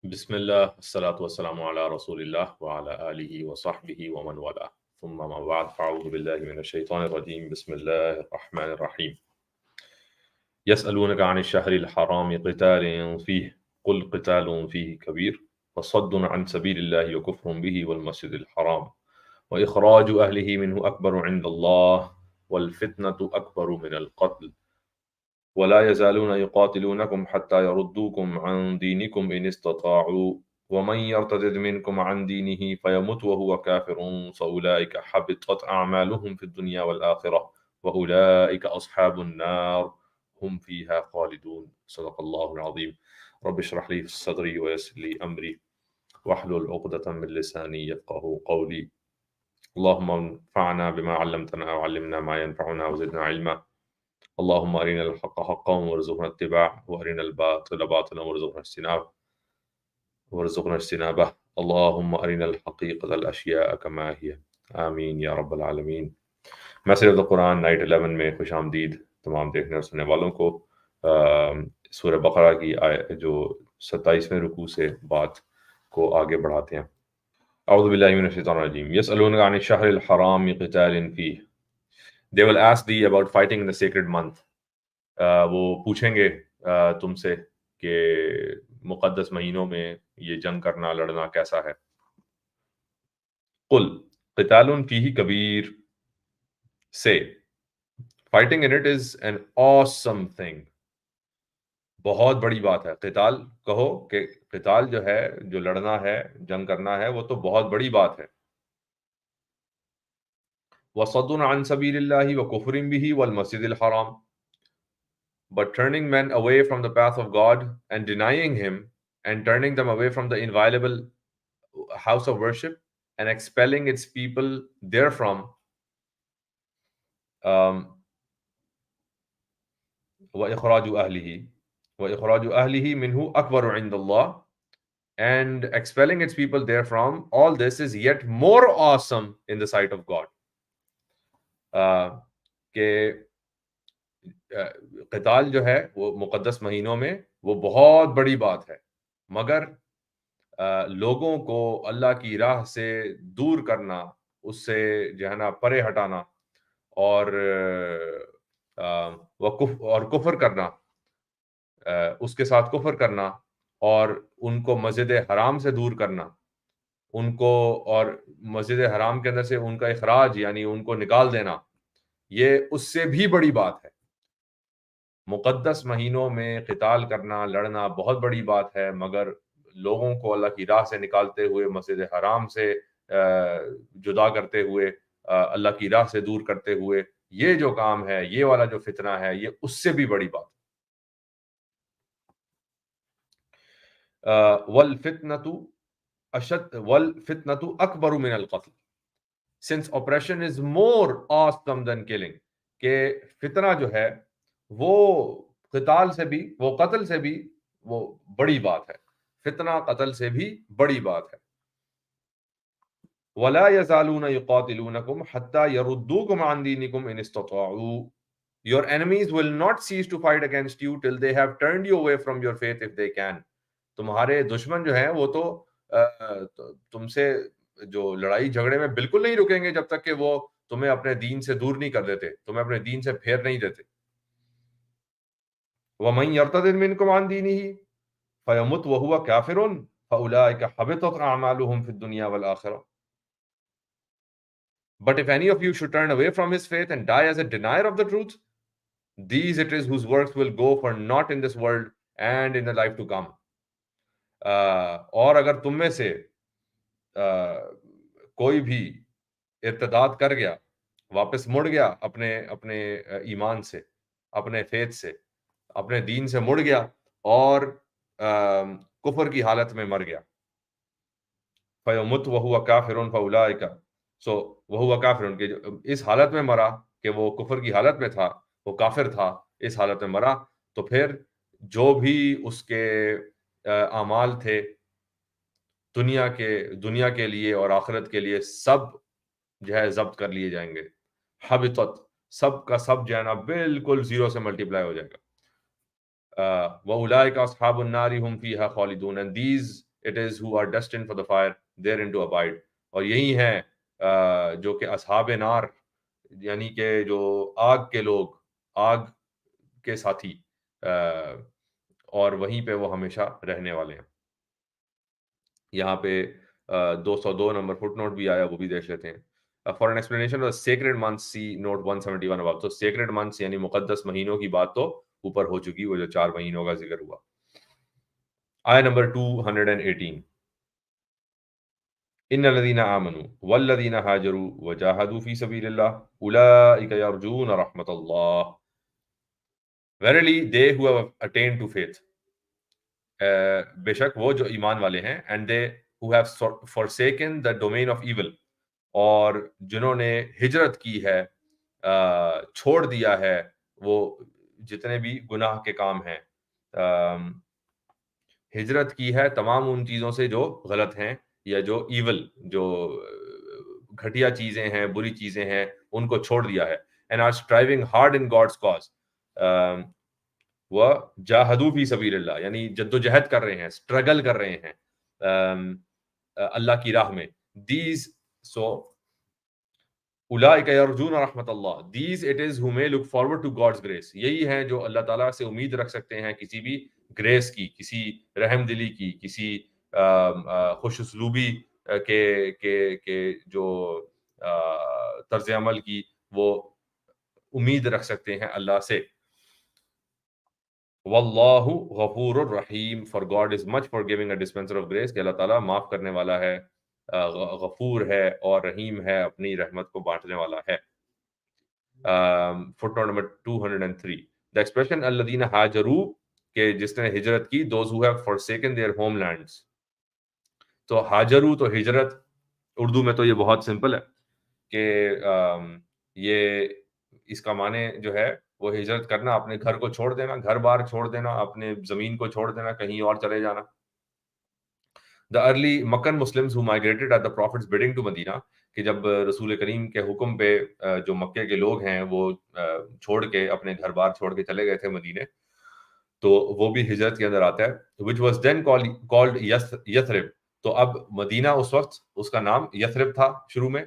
بسم الله الصلاة والسلام على رسول الله وعلى آله وصحبه ومن والاه ثم ما بعد فأعوذ بالله من الشيطان الرجيم بسم الله الرحمن الرحيم يسألونك عن الشهر الحرام قتال فيه قل قتال فيه كبير وصد عن سبيل الله وكفر به والمسجد الحرام وإخراج أهله منه أكبر عند الله والفتنة أكبر من القتل ولا يزالون يقاتلونكم حتى يردوكم عن دينكم إن استطاعوا ومن يرتد منكم عن دينه فيمت وهو كافر فأولئك حبطت أعمالهم في الدنيا والآخرة وأولئك أصحاب النار هم فيها خالدون صدق الله العظيم رب اشرح لي صدري ويسر لي أمري واحلل عقدة من لساني يفقهوا قولي اللهم انفعنا بما علمتنا وعلمنا ما ينفعنا وزدنا علما اللهم أرنا الحق حقا وارزقنا اتباعه وأرنا الباطل باطلا وارزقنا اجتنابه اللهم أرنا الحقيقة الأشياء كما هي آمین یا رب العالمین۔ Message of the Quran night 11 میں خوش آمدید تمام دیکھنے اور سننے والوں کو۔ سورہ بقرہ کی جو 27ویں رکوع سے بات کو آگے بڑھاتے ہیں۔ اعوذ باللہ من الشیطان الرجیم یسألونک عن الشہر الحرام قتال فیہ They will ask thee about fighting in the sacred month. وہ پوچھیں گے تم سے کہ مقدس مہینوں میں یہ جنگ کرنا لڑنا کیسا ہے۔ قل قتال فیہ کبیر say fighting in it is an awesome thing. بہت بڑی بات ہے۔ قتال کہو کہ قتال جو ہے، جو لڑنا ہے، جنگ کرنا ہے، وہ تو بہت بڑی بات ہے۔ وَصَدٌّ عَن سَبِيلِ اللَّهِ وَكُفْرٍ بِهِ وَالْمَسْجِدِ الْحَرَامِ But turning men away from the path of God and denying Him and turning them away from the inviolable house of worship and expelling its people therefrom. وَإِخْرَاجُ أَهْلِهِ مِنْهُ أَكْبَرُ عِنْدَ اللَّهِ And expelling its people therefrom, all this is yet more awesome in the sight of God. کہ قتال جو ہے وہ مقدس مہینوں میں وہ بہت بڑی بات ہے، مگر لوگوں کو اللہ کی راہ سے دور کرنا، اس سے جو ہے نا پرے ہٹانا اور کفر کرنا، اس کے ساتھ کفر کرنا اور ان کو مسجد حرام سے دور کرنا، ان کو اور مسجد حرام کے اندر سے ان کا اخراج یعنی ان کو نکال دینا، یہ اس سے بھی بڑی بات ہے۔ مقدس مہینوں میں قتال کرنا لڑنا بہت بڑی بات ہے، مگر لوگوں کو اللہ کی راہ سے نکالتے ہوئے، مسجد حرام سے جدا کرتے ہوئے، اللہ کی راہ سے دور کرتے ہوئے، یہ جو کام ہے، یہ والا جو فتنہ ہے، یہ اس سے بھی بڑی بات۔ وَالْفِتْنَةُ أَكْبَرُ مِنَ الْقَتْلِ Since oppression is more awesome than killing، کہ فتنہ جو ہے وہ قتال سے بھی، وہ قتل سے بھی وہ بڑی بات ہے، فتنہ قتل سے بھی بڑی بات ہے۔ وَلَا يَزَالُونَ يُقَاتِلُونَكُمْ حَتَّى يَرُدُّوكُمْ عَنْ دِينِكُمْ إِنِ اسْتَطَاعُوا Your enemies will not cease to fight against you till they have turned you away from your faith if they can۔ تمہارے دشمن جو ہیں وہ تو تم سے جو لڑائی جھگڑے میں بالکل نہیں رکیں گے جب تک کہ وہ تمہیں اپنے دین سے دور نہیں کر دیتے، تمہیں اپنے دین سے پھیر نہیں دیتے۔ وَمَن يَرْتَدِدْ مِنْكُمْ عَنْ دِينِهِ فَيَمُتْ وَهُوَ كَافِرٌ فَأُولَٰئِكَ حَبِطَتْ أَعْمَالُهُمْ فِي الدُّنْيَا وَالْآخِرَةِ But if any of you should turn away from his faith and die as a denier of the truth, these it is whose works will go for naught in this world and in the life to come۔ اور اگر تم میں سے کوئی بھی ارتداد کر گیا، واپس مڑ گیا اپنے ایمان سے، اپنے فیت سے، اپنے دین سے مڑ گیا اور کفر کی حالت میں مر گیا، فَيَمُتْ وَهُوَ كَافِرٌ فَأُولَٰئِكَ سو وَهُوَ كَافِرٌ کہ اس حالت میں مرا کہ وہ کفر کی حالت میں تھا، وہ کافر تھا، اس حالت میں مرا، تو پھر جو بھی اس کے اعمال تھے دنیا کے لیے اور آخرت کے لیے، سب جو ہے ضبط کر لیے جائیں گے۔ حبطت سب کا سب جو ہے نا بالکل زیرو سے ملٹیپلائی ہو جائے گا۔ وَأُولَٰئِكَ أَصْحَابُ النَّارِ هُمْ فِيهَا خَالِدُونَ And these it is who are destined for the fire therein to abide. اور یہی ہیں جو کہ اصحاب نار یعنی کہ جو آگ کے لوگ، آگ کے ساتھی، اور وہیں پہ وہ ہمیشہ رہنے والے ہیں. یہاں پہ 202 نمبر فٹ نوٹ بھی آیا، وہ بھی دیکھ لیتے ہیں. For an explanation of sacred months see note 171 about. تو سیکرڈ منتھس یعنی مقدس مہینوں کی بات تو اوپر ہو چکی، وہ جو 4 مہینوں کا ذکر ہوا. آیا نمبر 218. ان الذين آمنوا والذين هاجروا وجاهدوا في سبيل الله اولئك يرجون رحمة الله. Verily they who have attained to faith, بے شک وہ جو ایمان والے ہیں, and they who have forsaken the domain of evil, اور جنہوں نے ہجرت کی ہے، چھوڑ دیا ہے وہ جتنے بھی گناہ کے کام ہیں، ہجرت کی ہے تمام ان چیزوں سے جو غلط ہیں یا جو ایول، جو گھٹیا چیزیں ہیں، بری چیزیں ہیں، ان کو چھوڑ دیا ہے. and are striving hard in God's cause. وجاہدوا فی سبیل اللہ یعنی جد و جہد کر رہے ہیں، اسٹرگل کر رہے ہیں اللہ کی راہ میں. these so اولئک یرجون رحمت اللہ. these it is who may look forward to God's grace. یہی ہیں جو اللہ تعالیٰ سے امید رکھ سکتے ہیں کسی بھی گریس کی، کسی رحم دلی کی، کسی خوش اسلوبی کے جو طرز عمل کی وہ امید رکھ سکتے ہیں اللہ سے. واللہ غفور الرحیم. For God is much forgiving, a dispenser of grace. کہ اللہ تعالیٰ معاف کرنے والا ہے، غفور ہے اور رحیم ہے، اپنی رحمت کو بانٹنے والا ہے. footnote number 203. The expression الذین ہاجروا کہ جس نے ہجرت کی، those who have forsaken their homelands. تو ہاجروا تو ہجرت، اردو میں تو یہ بہت سمپل ہے کہ یہ اس کا معنی جو ہے وہ ہجرت کرنا، اپنے گھر کو چھوڑ دینا، گھر بار چھوڑ دینا، اپنے زمین کو چھوڑ دینا، کہیں اور چلے جانا. The early Meccan Muslims who migrated at the Prophet's bidding to Medina, کہ جب رسول کریم کے حکم پہ جو مکے کے لوگ ہیں وہ چھوڑ کے اپنے گھر بار چھوڑ کے چلے گئے تھے مدینے، تو وہ بھی ہجرت کے اندر آتا ہے. which was then called Yathrib. تو اب مدینہ اس وقت اس کا نام یثرب تھا شروع میں.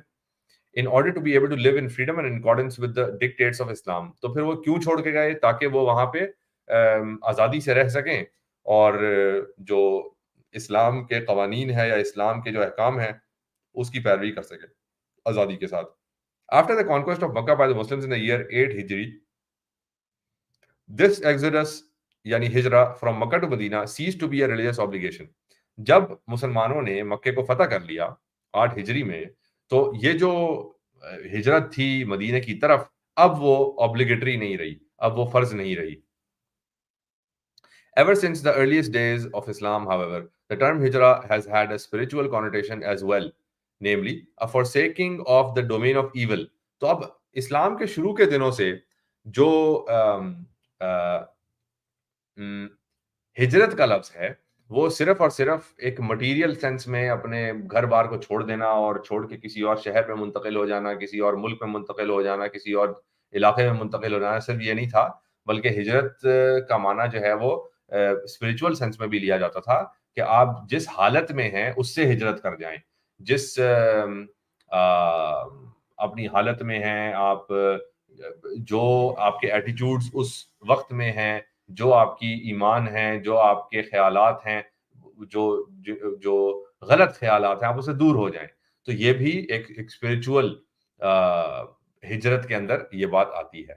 in order to be able to live in freedom and in accordance with the dictates of Islam. تو پھر وہ کیوں چھوڑ کے گئے؟ تاکہ وہ وہاں پہ آزادی سے رہ سکیں اور جو اسلام کے قوانین ہے یا اسلام کے جو احکام ہیں اس کی پیروی کر سکیں آزادی کے ساتھ. After the conquest of Makkah by the Muslims in the year 8 Hijri, this exodus یعنی ہجرہ from Makkah to Medina ceased to be a religious obligation. جب مسلمانوں نے مکے کو فتح کر لیا 8 ہجری میں، تو یہ جو ہجرت تھی مدینے کی طرف اب وہ obligatory نہیں رہی، اب وہ فرض نہیں رہی. Ever since the earliest days of Islam, however, the term hijrah has had a spiritual connotation as well, namely a forsaking of the domain of evil. تو اب اسلام کے شروع کے دنوں سے جو ہجرت کا لفظ ہے وہ صرف اور صرف ایک مٹیریل سینس میں اپنے گھر بار کو چھوڑ دینا اور چھوڑ کے کسی اور شہر میں منتقل ہو جانا، کسی اور ملک میں منتقل ہو جانا، کسی اور علاقے میں منتقل ہو جانا، صرف یہ نہیں تھا، بلکہ ہجرت کا معنی جو ہے وہ اسپریچول سینس میں بھی لیا جاتا تھا کہ آپ جس حالت میں ہیں اس سے ہجرت کر جائیں. جس اپنی حالت میں ہیں آپ، جو آپ کے ایٹیٹیوڈز اس وقت میں ہیں، جو آپ کی ایمان ہیں، جو آپ کے خیالات ہیں، جو غلط خیالات ہیں، آپ اسے دور ہو جائیں. تو یہ بھی ایک اسپریچول ہجرت کے اندر یہ بات آتی ہے.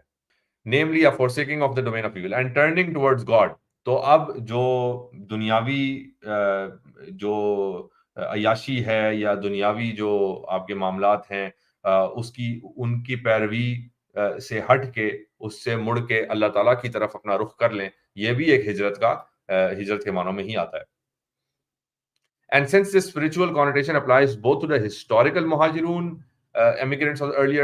Namely a forsaking of the domain of evil and turning towards God. تو اب جو دنیاوی جو عیاشی ہے یا دنیاوی جو آپ کے معاملات ہیں اس کی ان کی پیروی سے ہٹ کے اس سے مڑ کے اللہ تعالیٰ کی طرف اپنا رخ کر لیں، یہ بھی ایک ہجرت کے معنوں میں ہی آتا ہے. And since this spiritual connotation applies both to the historical muhajirun, immigrants of early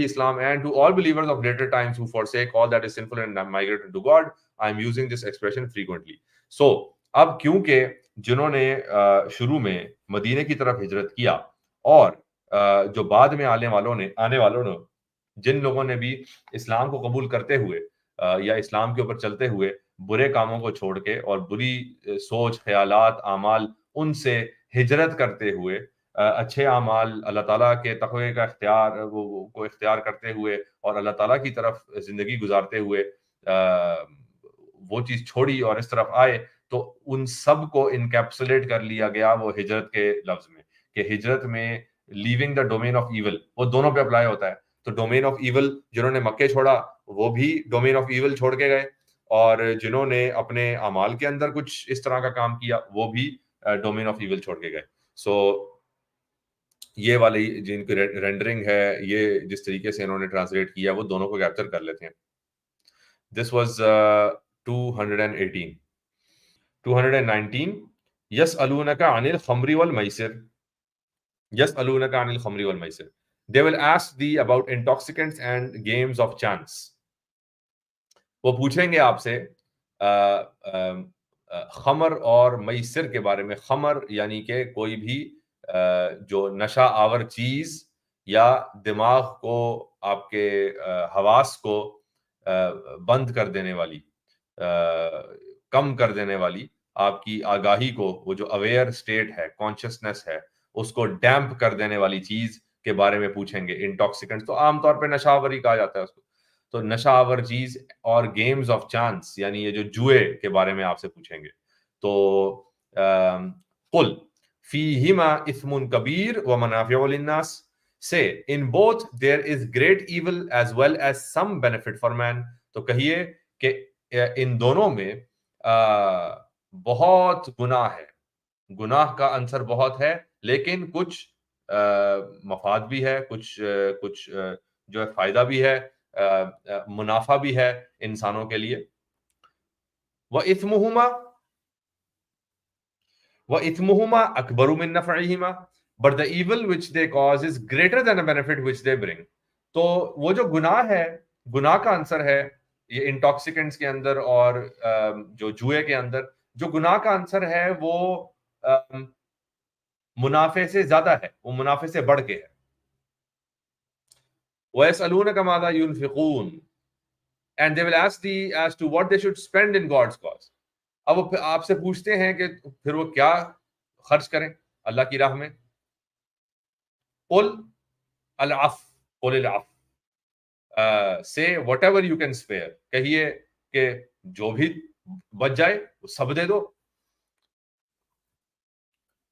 Islam, and to all believers of later times who forsake all that is sinful and migrate into God, I am using this expression frequently. So, اب کیونکہ جنہوں نے شروع میں مدینے کی طرف ہجرت کیا اور جو بعد میں آنے والوں نے جن لوگوں نے بھی اسلام کو قبول کرتے ہوئے یا اسلام کے اوپر چلتے ہوئے برے کاموں کو چھوڑ کے اور بری سوچ، خیالات، اعمال ان سے ہجرت کرتے ہوئے اچھے اعمال، اللہ تعالیٰ کے تقوی کا اختیار کو اختیار کرتے ہوئے اور اللہ تعالیٰ کی طرف زندگی گزارتے ہوئے وہ چیز چھوڑی اور اس طرف آئے، تو ان سب کو انکیپسولیٹ کر لیا گیا وہ ہجرت کے لفظ میں، کہ ہجرت میں living the domain of evil, وہ دونوں پہ اپلائی ہوتا ہے. تو ڈومین آف ایول جنہوں نے مکے چھوڑا وہ بھی ڈومین آف ایول چھوڑ کے گئے، اور جنہوں نے اپنے اعمال کے اندر کچھ اس طرح کا کام کیا وہ بھی ڈومین آف ایول چھوڑ کے گئے. سو یہ والی جن کی رینڈرنگ ہے، یہ جس طریقے سے انہوں نے ٹرانسلیٹ کیا وہ دونوں کو کیپچر کر لیتے ہیں. This was 218. 219 يسألونك عن الخمر والميسر. يسألونك عن الخمر والميسر. They will ask thee about intoxicants and games of chance. وہ پوچھیں گے آپ سے خمر اور میسر کے بارے میں. خمر یعنی کہ کوئی بھی جو نشہ آور چیز یا دماغ کو، آپ کے حواس کو بند کر دینے والی، کم کر دینے والی، آپ کی آگاہی کو، وہ جو اویئر سٹیٹ ہے، کانشسنس ہے، اس کو ڈیمپ کر دینے والی چیز کے بارے میں پوچھیں گے. انٹاکسیکنٹ تو عام طور پہ نشہ آوری کہا جاتا ہے اس کو. تو نشہ آور چیز اور گیمز آف چانس یعنی یہ جو جوئے کے بارے میں آپ سے پوچھیں گے. تو قل فیہما اثم کبیر ومنافع للناس. Say in both there is great evil as well as some benefit for man. تو کہیے کہ ان دونوں میں بہت گناہ ہے، گناہ کا عنصر بہت ہے، لیکن کچھ مفاد بھی ہے، کچھ جو ہے فائدہ بھی ہے، منافع بھی ہے انسانوں کے لیے. وَإِثْمُهُمَا أَكْبَرُ مِن نَفْعِهِمَا but the evil which they cause is greater than the benefit which they bring. تو وہ جو گناہ ہے، گناہ کا عنصر ہے یہ انٹاکسیکنٹس کے اندر اور جو جوئے کے اندر، جو گناہ کا عنصر ہے وہ منافع سے زیادہ ہے، وہ منافع سے بڑھ کے ہے. وَيَسْأَلُونَكَ مَاذَا يُنْفِقُونَ and they will ask thee as to what they should spend in God's cause. اب وہ آپ سے پوچھتے ہیں کہ پھر وہ کیا خرچ کریں اللہ کی راہ میں. قل العفو، قل العفو. say whatever you can spare. کہیے کہ جو بھی بچ جائے وہ سب دے دو.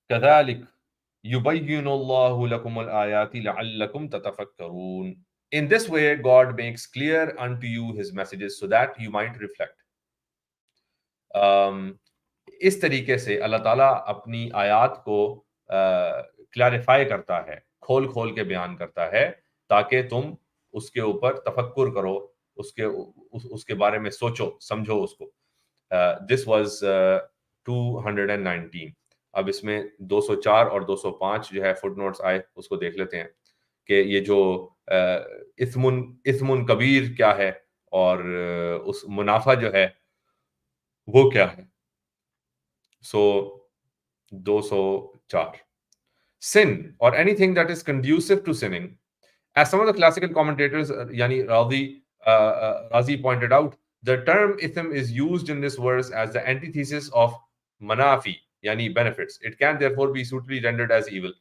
كذلك يبين الله لكم الآيات لعلكم تتفكرون. In this way God makes clear unto you his messages so that you might reflect. اس طریقے سے اللہ تعالیٰ اپنی آیات کو کلیریفائی کرتا ہے، کھول کھول کے بیان کرتا ہے تاکہ تم اس کے اوپر تفکر کرو، اس کے بارے میں سوچو سمجھو اس کو. This was 219. اب اس میں 204 اور 205 جو ہے فٹ نوٹس آئے، اس کو دیکھ لیتے ہیں کہ یہ جو اثم کبیر کیا ہے اور اس منافع جو ہے وہ کیا ہے. سو 204. Sin or anything that is conducive to sinning. As some of the classical commentators, yani Razi pointed out, the term ithm is used in this verse as the antithesis of manafi, yani benefits. It can therefore be suitably rendered as evil.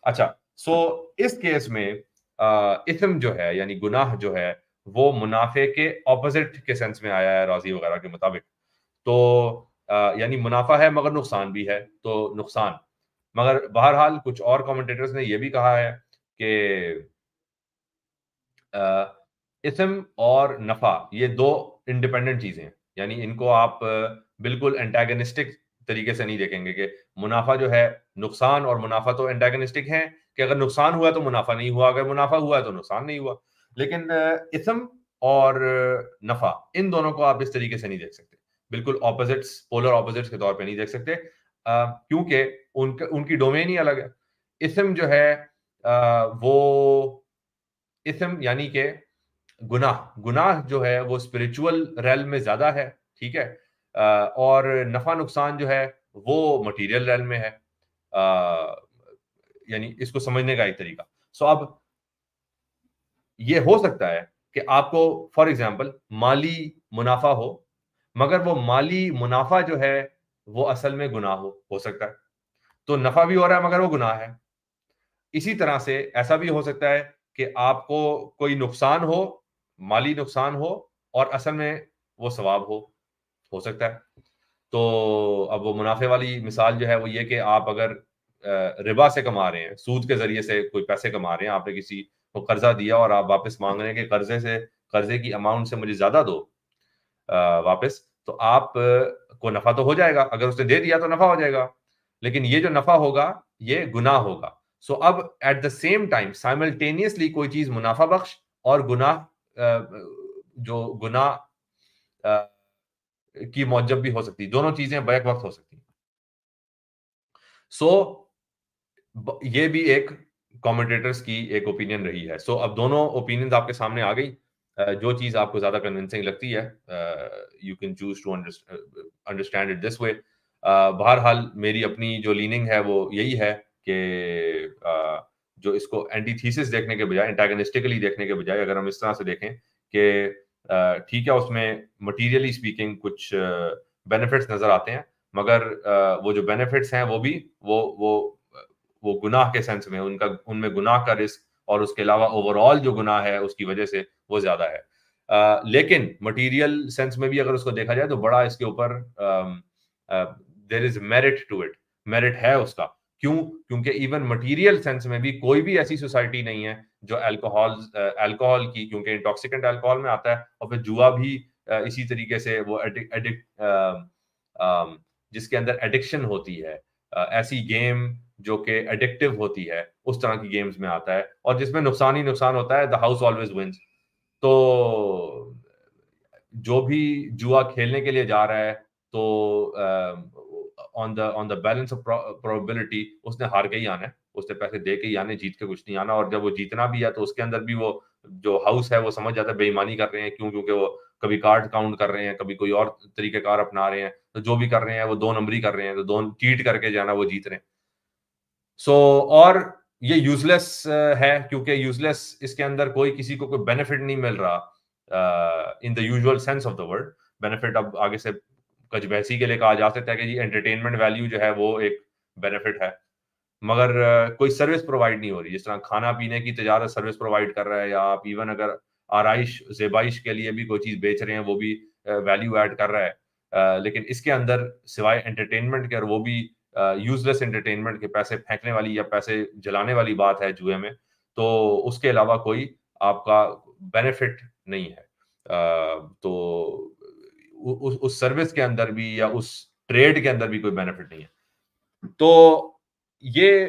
اچھا، سو اس case میں اثم جو ہے یعنی گناہ جو ہے وہ منافع کے اپوزٹ کے سینس میں آیا ہے راضی وغیرہ کے مطابق. تو یعنی منافع ہے مگر نقصان بھی ہے، تو نقصان. مگر بہرحال کچھ اور کمنٹیٹرز نے یہ بھی کہا ہے کہ اثم اور نفع یہ دو انڈیپینڈنٹ چیزیں ہیں، یعنی ان کو آپ بالکل انٹیگنسٹک طریقے سے نہیں دیکھیں گے کہ منافع جو ہے، نقصان اور منافع تو انٹیگنسٹک ہیں کہ اگر نقصان ہوا تو منافع نہیں ہوا، اگر منافع ہوا تو نقصان نہیں ہوا. لیکن اثم اور نفع ان دونوں کو آپ اس طریقے سے نہیں دیکھ سکتے، بالکل اپوزٹس، پولر اپوزٹس کے طور پہ نہیں دیکھ سکتے، کیونکہ ان کی ڈومین ہی الگ ہے. اثم جو ہے وہ اثم یعنی کہ گناہ جو ہے وہ اسپریچول ریلم میں زیادہ ہے، ٹھیک ہے، اور نفع نقصان جو ہے وہ مٹیریل ریلم میں ہے. یعنی اس کو سمجھنے کا ایک طریقہ. سو اب یہ ہو سکتا ہے کہ آپ کو فار ایگزامپل مالی منافع ہو مگر وہ مالی منافع جو ہے وہ اصل میں گناہ ہو سکتا ہے. تو نفع بھی ہو رہا ہے مگر وہ گناہ ہے. اسی طرح سے ایسا بھی ہو سکتا ہے کہ آپ کو کوئی نقصان ہو، مالی نقصان ہو، اور اصل میں وہ ثواب ہو سکتا ہے. تو اب وہ منافع والی مثال جو ہے وہ یہ کہ آپ اگر ربا سے کما رہے ہیں، سود کے ذریعے سے کوئی پیسے کما رہے ہیں، آپ نے کسی کو قرضہ دیا اور آپ واپس مانگ رہے ہیں کہ قرضے کی اماؤنٹ سے مجھے زیادہ دو واپس، تو آپ کو نفع تو ہو جائے گا، اگر اس نے دے دیا تو نفع ہو جائے گا. لیکن یہ جو نفع ہوگا یہ گناہ ہوگا. سو اب at the same time simultaneously کوئی چیز منافع بخش اور گناہ جو گناہ کی موجب بھی ہو سکتی، دونوں چیزیں بیک وقت ہو سکتی. سو یہ بھی ایک کامنٹیٹرز کی ایک اوپینین رہی ہے. سو اب دونوں اوپینینز آپ کے سامنے آ گئی. جو چیز آپ کو زیادہ کنونسنگ لگتی ہے you can choose to understand it this way. بہرحال میری اپنی جو لیننگ ہے وہ یہی ہے کہ جو اس کو اینٹی تھیسس دیکھنے کے بجائے، انٹیگنسٹکلی دیکھنے کے بجائے، اگر ہم اس طرح سے دیکھیں کہ ٹھیک ہے اس میں مٹیریلی اسپیکنگ کچھ بینیفٹس نظر آتے ہیں، مگر وہ جو بینیفٹس ہیں وہ بھی وہ گناہ کے سینس میں ان میں گناہ کا رسک اور اس کے علاوہ اوور آل جو گناہ ہے اس کی وجہ سے وہ زیادہ ہے. لیکن مٹیریل سینس میں بھی اگر اس کو دیکھا جائے تو بڑا اس کے اوپر دیر از میرٹ ٹو اٹ، میرٹ ہے اس کا. کیوں؟ کیونکہ ایون مٹیریل سینس میں بھی کوئی بھی ایسی سوسائٹی نہیں ہے جو الکوہول کی، کیونکہ انٹاکسیکنٹ الکوہول میں آتا ہے، اور پھر جوا بھی اسی طریقے سے وہ جس کے اندر ایڈکشن ہوتی ہے، ایسی گیم جو کہ ایڈکٹیو ہوتی ہے، اس طرح کی گیمز میں آتا ہے، اور جس میں نقصان ہی نقصان ہوتا ہے. The house always wins. تو جو بھی جوا کھیلنے کے لیے جا رہا ہے تو آن دا بیلنس آف پروبیبلٹی اس نے ہار کے ہی آنا ہے، اس نے پیسے دے کے ہی آنے، جیت کے کچھ نہیں آنا. اور جب وہ جیتنا بھی ہے تو اس کے اندر بھی وہ جو ہاؤس ہے وہ سمجھ جاتا ہے بے ایمانی کر رہے ہیں. کیوں؟ کیونکہ وہ کبھی کارڈ کاؤنٹ کر رہے ہیں، کبھی کوئی اور طریقہ کار اپنا رہے ہیں، تو جو بھی کر رہے ہیں وہ 2 نمبری کر رہے ہیں، تو 2 چیٹ کر کے جانا وہ جیت رہے ہیں. سو اور یہ یوزلیس ہے، کیونکہ یوزلیس اس کے اندر کوئی کسی کو کوئی بینیفٹ نہیں مل رہا in the usual sense of the word. Benefit اب آگے سے کچھ بحثی کے لیے کہا جا سکتا ہے کہ جی انٹرٹینمنٹ ویلیو جو ہے وہ ایک بینیفٹ ہے، مگر کوئی سروس پرووائڈ نہیں ہو رہی. جس طرح کھانا پینے کی تجارت سروس پرووائڈ کر رہا ہے، یا آپ ایون اگر آرائش زیبائش کے لیے بھی کوئی چیز بیچ رہے ہیں وہ بھی ویلیو ایڈ کر رہا ہے. لیکن اس کے اندر سوائے انٹرٹینمنٹ کے، اور وہ بھی یوزلیس انٹرٹینمنٹ کے، پیسے پھینکنے والی یا پیسے جلانے والی بات ہے جوئے میں، تو اس کے علاوہ کوئی آپ کا بینیفٹ نہیں ہے. تو اس سروس کے اندر بھی یا اس ٹریڈ کے اندر بھی کوئی بینیفٹ نہیں ہے. تو یہ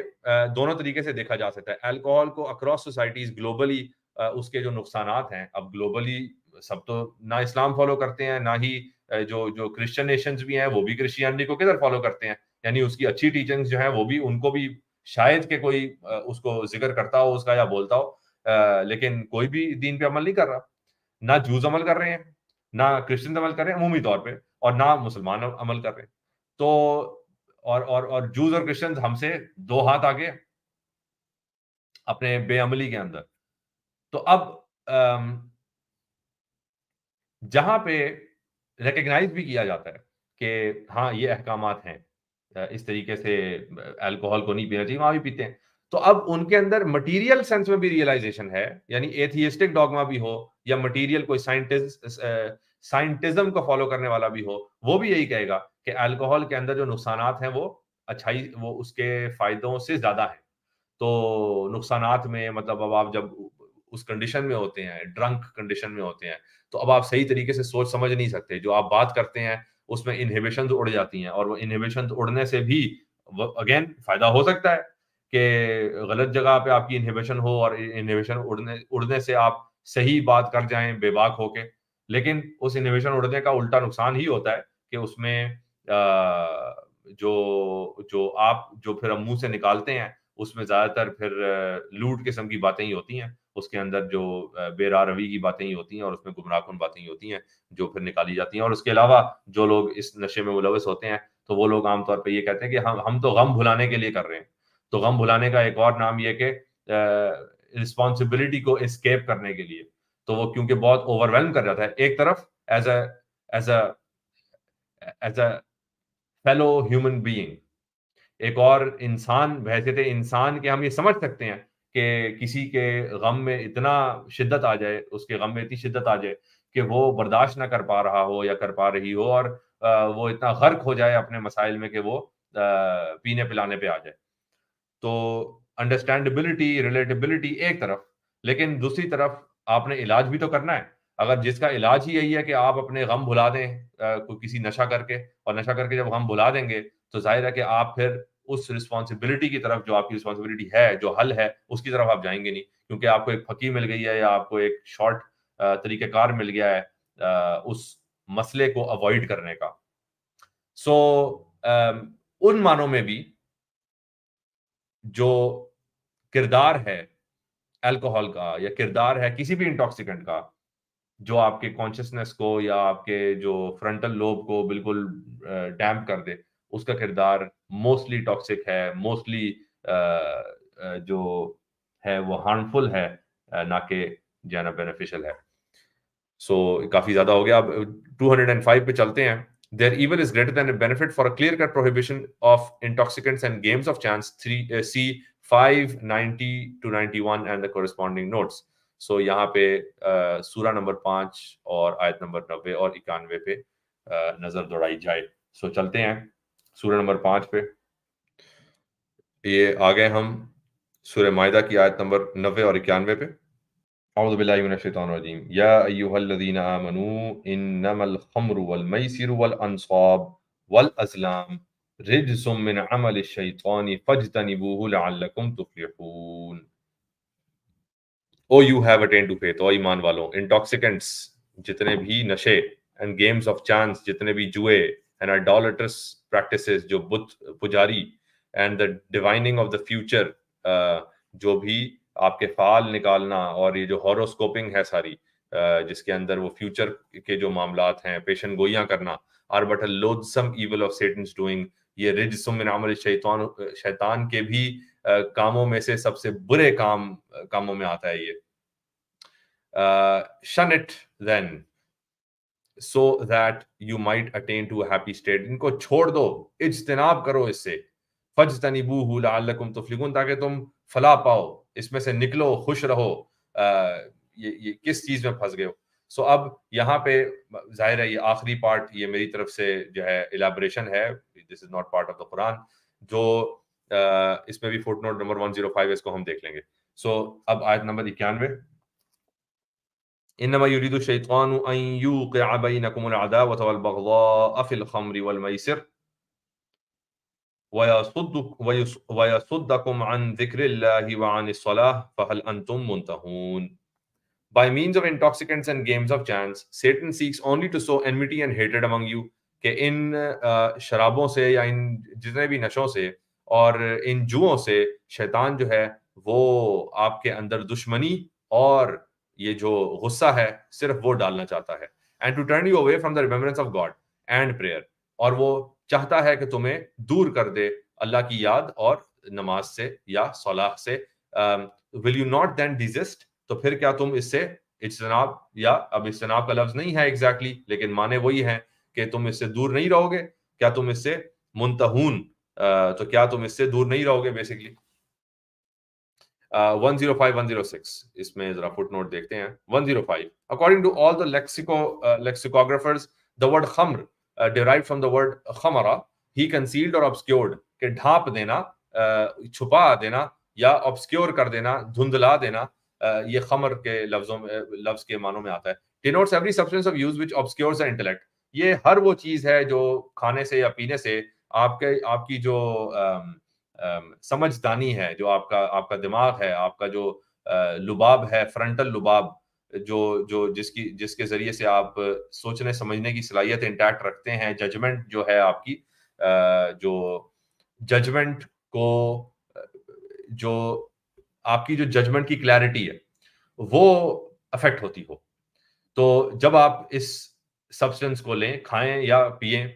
دونوں طریقے سے دیکھا جا سکتا ہے. الکوہول کو اکراس سوسائٹیز گلوبلی اس کے جو نقصانات ہیں، اب گلوبلی سب تو نہ اسلام فالو کرتے ہیں، نہ ہی جو کرسچن نیشنز بھی ہیں وہ بھی کرسچینٹی کو کدھر فالو کرتے ہیں. یعنی اس کی اچھی ٹیچنگز جو ہیں وہ بھی ان کو بھی شاید کہ کوئی اس کو ذکر کرتا ہو اس کا یا بولتا ہو، لیکن کوئی بھی دین پہ عمل نہیں کر رہا. نہ جوز عمل کر رہے ہیں، نہ کرسچن عمل کر رہے ہیں عمومی طور پہ، اور نہ مسلمان عمل کر رہے ہیں. تو اور جوز اور کرسچنز ہم سے 2 ہاتھ آگے اپنے بے عملی کے اندر. تو اب جہاں پہ ریکگنائز بھی کیا جاتا ہے کہ ہاں یہ احکامات ہیں، اس طریقے سے الکوہول کو نہیں پینا چاہیے، وہاں بھی پیتے ہیں. تو اب ان کے اندر مٹیریل سینس میں بھی ریئلائزیشن ہے، یعنی ایتھیسٹک ڈوگما بھی ہو یا مٹیریل کوئی سائنٹزم کو فالو کرنے والا بھی ہو، وہ بھی یہی کہے گا کہ الکوہول کے اندر جو نقصانات ہیں وہ اچھائی، وہ اس کے فائدوں سے زیادہ ہیں. تو نقصانات میں مطلب اب آپ جب اس کنڈیشن میں ہوتے ہیں، ڈرنک کنڈیشن میں ہوتے ہیں، تو اب آپ صحیح طریقے سے سوچ سمجھ نہیں سکتے. جو آپ بات کرتے ہیں اس میں انہیبیشنز اڑ جاتی ہیں، اور وہ انہیبیشنز اڑنے سے بھی اگین فائدہ ہو سکتا ہے کہ غلط جگہ پہ آپ کی انہیبیشن ہو، اور انہیبیشن اڑنے سے آپ صحیح بات کر جائیں بے باک ہو کے. لیکن اس انہیبیشن اڑنے کا الٹا نقصان ہی ہوتا ہے کہ اس میں جو آپ جو پھر منہ سے نکالتے ہیں اس میں زیادہ تر پھر لوٹ قسم کی باتیں ہی ہوتی ہیں. اس کے اندر جو بے راہ روی کی باتیں ہی ہوتی ہیں، اور اس میں گمراہ کن باتیں ہی ہوتی ہیں جو پھر نکالی جاتی ہیں. اور اس کے علاوہ جو لوگ اس نشے میں ملوث ہوتے ہیں تو وہ لوگ عام طور پہ یہ کہتے ہیں کہ ہم تو غم بھلانے کے لیے کر رہے ہیں. تو غم بھلانے کا ایک اور نام یہ کہ رسپانسبلٹی کو اسکیپ کرنے کے لیے. تو وہ کیونکہ بہت اوور ویلم کر جاتا ہے ایک طرف as a as a fellow human being, ایک اور انسان بحیثیت انسان کے ہم یہ سمجھ سکتے ہیں کہ کسی کے غم میں اتنا شدت آ جائے، اس کے غم میں اتنی شدت آ جائے کہ وہ برداشت نہ کر پا رہا ہو یا کر پا رہی ہو، اور وہ اتنا غرق ہو جائے اپنے مسائل میں کہ وہ پینے پلانے پہ آ جائے. تو انڈرسٹینڈیبلٹی، ریلیٹیبلٹی ایک طرف، لیکن دوسری طرف آپ نے علاج بھی تو کرنا ہے. اگر جس کا علاج ہی یہی ہے کہ آپ اپنے غم بھلا دیں کوئی کسی نشہ کر کے، اور نشہ کر کے جب غم بھلا دیں گے تو ظاہر ہے کہ آپ پھر اس رسپانسبلٹی کی طرف، جو آپ کی رسپانسبلٹی ہے، جو حل ہے، اس کی طرف آپ جائیں گے نہیں، کیونکہ آپ کو ایک پھکی مل گئی ہے یا آپ کو ایک شارٹ طریقہ کار مل گیا ہے اس مسئلے کو اوائڈ کرنے کا. سو ان معنوں میں بھی جو کردار ہے الکوہول کا، یا کردار ہے کسی بھی انٹاکسیکنٹ کا، جو آپ کے کانشیسنس کو یا آپ کے جو فرنٹل لوب کو بالکل ڈیمپ کر دے، اس کا کردار موسٹلی ٹاکسک ہے، موسٹلی جو ہے وہ ہارمفل ہے، نہ کہ جو ہے نا بینیفیشل ہے. سو کافی زیادہ ہو گیا. اب 205 پہ چلتے ہیں. Their evil is greater than a benefit. For a clear-cut prohibition of intoxicants and games of chance, see 590 to 91 and the corresponding notes. So یہاں پہ سورہ نمبر 5 اور آیت نمبر 90 اور 91 پہ نظر دوڑائی جائے. سو چلتے ہیں سورہ نمبر 5 پہ. یہ آگئے ہم سورہ مائدہ کی آیت نمبر 90 اور 91 پہ. اعوذ باللہ من الشیطان الرجیم. یا ایھا الذین آمنوا انما الخمر والمیسر والانصاب والازلام رجس من عمل الشیطان فاجتنبوہ لعلکم تفلحون. O you have attained to faith, او ایمان والوں، انٹاکسیکنٹس جتنے بھی نشے، اینڈ گیمز آف چانس جتنے بھی جوئے، اینڈ آئیڈولٹرس پریکٹسز جو بت پجاری، and the divining of the future جو بھی آپ کے فعال نکالنا، اور یہ جو ہاروسکوپنگ ہے ساری جس کے اندر وہ فیوچر کے جو معاملات ہیں پیشن گوئیاں کرنا، are but a loathsome evil of Satan's doing, یہ رجسم من عمل الشیطان، شیطان کے بھی کاموں میں سے سب سے برے کاموں میں آتا ہے یہ. shun it then so that you might attain to a happy state. ان کو چھوڑ دو، اجتناب کرو اس سے. فَاجْتَنِبُوهُ لَعَلَّكُمْ تُفْلِحُونَ، تاکہ تم فلاح پاؤ، اس میں سے نکلو، خوش رہو. یہ کس چیز میں پھنس گئے ہو. سو اب یہاں پہ ظاہر ہے یہ آخری پارٹ، یہ میری طرف سے جو ہے الابریشن ہے، this is not part of the Quran, جو اس میں بھی فوٹ نوٹ نمبر 105 اس کو ہم دیکھ لیں گے. سو اب آیت نمبر 91. انما يريد الشيطان ان يوقع بينكم العداوة والبغضاء في الخمر والميسر ويصدكم عن ذكر الله وعن الصلاة فهل انتم منتهون. By means of intoxicants and games of chance, Satan seeks only to sow enmity and hatred among you. کہ ان شرابوں سے یا ان جتنے بھی نشوں سے اور ان جوؤں سے شیطان جو ہے وہ آپ کے اندر دشمنی اور یہ جو غصہ ہے صرف وہ ڈالنا چاہتا ہے. And to turn you away from the remembrance of God and prayer, اور وہ چاہتا ہے کہ تمہیں دور کر دے اللہ کی یاد اور نماز سے یا صلاح سے. Will you not then desist, تو پھر کیا تم اس سے اجتناب، یا اب اجتناب کا لفظ نہیں ہے ایگزیکٹلی لیکن معنی وہی ہے کہ تم اس سے دور نہیں رہو گے. کیا تم اس سے منتہون، تو کیا تم اس سے دور نہیں رہو گے بیسکلی. 105 106 اس میں ذرا فٹ نوٹ دیکھتے ہیں. 105 according to all the lexicographers the word khamr derived from the word khamara, he concealed or obscured، کہ ڈھانپ دینا، چھپا دینا یا obscure کر دینا، دھندلا دینا، یہ خمر کے لفظ کے معنوں میں آتا ہے. denotes every substance of use which obscures the intellect. یہ ہر وہ چیز ہے جو کھانے سے یا پینے سے آپ کی جو سمجھدانی ہے، جو آپ کا دماغ ہے، آپ کا جو لباب ہے، فرنٹل لباب، جو جس کے ذریعے سے آپ سوچنے سمجھنے کی صلاحیت انٹیکٹ رکھتے ہیں، ججمنٹ جو ہے آپ کی، جو ججمنٹ کو، جو آپ کی جو ججمنٹ کی کلیئرٹی ہے وہ افیکٹ ہوتی ہو. تو جب آپ اس سبسٹنس کو لیں، کھائیں یا پئیں،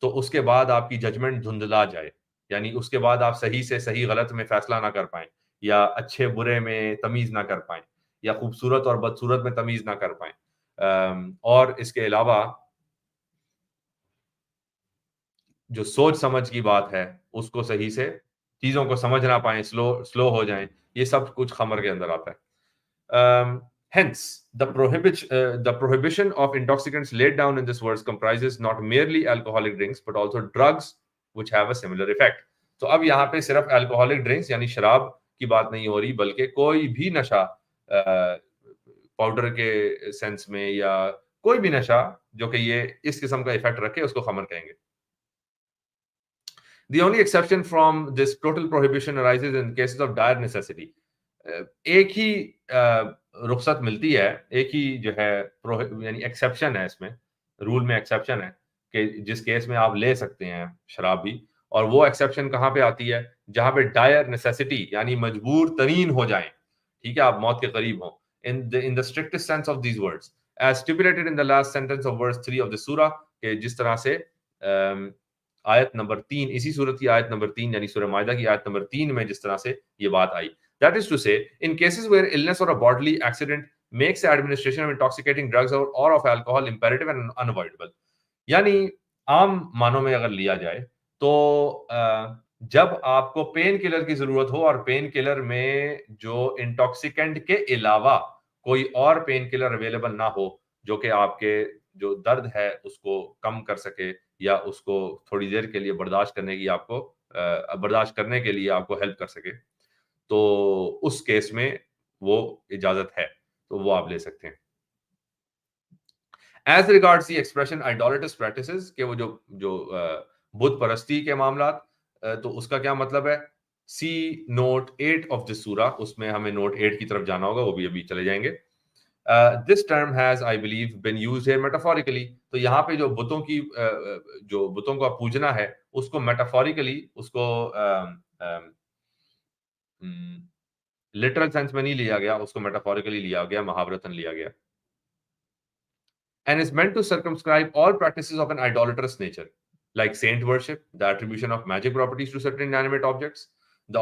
تو اس کے بعد آپ کی ججمنٹ دھندلا جائے، یعنی اس کے بعد آپ صحیح سے صحیح غلط میں فیصلہ نہ کر پائیں، یا اچھے برے میں تمیز نہ کر پائیں، یا خوبصورت اور بدصورت میں تمیز نہ کر پائیں. اور اس کے علاوہ جو سوچ سمجھ کی بات ہے اس کو صحیح سے چیزوں کو سمجھ نہ پائیں, سلو ہو جائیں, یہ سب کچھ خمر کے اندر آتا ہے. Hence, the prohibition of intoxicants laid down in this verse comprises not merely alcoholic drinks but also drugs which have a similar effect. تو اب یہاں پہ صرف alcoholic drinks یعنی شراب کی بات نہیں ہو رہی, بلکہ کوئی بھی نشہ, پاؤڈر کے سینس میں یا کوئی بھی نشہ جو کہ یہ اس قسم کا ایفیکٹ رکھے اس کو خمر کہیں گے. The only exception from this total prohibition arises in cases of dire necessity. ایک ہی رخصت ملتی ہے, ایک ہی جو ہے یعنی ایکسیپشن ہے, اس میں رول میں ایکسیپشن ہے کہ جس کیس میں آپ لے سکتے ہیں شراب بھی, اور وہ ایکسیپشن کہاں پہ آتی ہے, جہاں پہ ڈائر نیسیسٹی یعنی مجبور ترین ہو جائیں, ٹھیک ہے, آپ موت کے قریب ہوں. in the strictest sense of these words as stipulated in the last sentence of verse 3 of the surah, کہ جس طرح سے آیت نمبر 3, اسی صورت کی آیت نمبر 3 یعنی سورہ مائدہ کی آیت نمبر 3 میں جس طرح سے یہ بات آئی. That is to say, in cases where illness or a bodily accident makes the administration of intoxicating drugs or of alcohol imperative and unavoidable. یعنی عام معنوں میں اگر لیا جائے تو جب آپ کو پین کلر کی ضرورت ہو اور پین کلر میں جو انٹاکسیکینٹ کے علاوہ کوئی اور پین کلر اویلیبل نہ ہو جو کہ آپ کے جو درد ہے اس کو کم کر سکے یا اس کو تھوڑی دیر کے لیے برداشت کرنے کے لیے آپ کو ہیلپ کر سکے, تو اس کیس میں وہ اجازت ہے, تو وہ آپ لے سکتے ہیں. As regards the expression idolatrous practices, کہ وہ جو بت پرستی کے معاملات, تو اس کا کیا مطلب ہے, سی نوٹ 8 of the surah, اس میں ہمیں نوٹ 8 کی طرف جانا ہوگا, وہ بھی ابھی چلے جائیں گے. This term has, I believe, been used here metaphorically. تو یہاں پہ جو بتوں کو پوجنا ہے اس کو metaphorically, اس کو لٹرل سینس میں نہیں لیا گیا, اس کو میٹافوریکلی لیا گیا, محاورتاً لیا گیا. And is meant to circumscribe all practices of an idolatrous nature, like saint worship, the attribution of magic properties to certain inanimate objects, the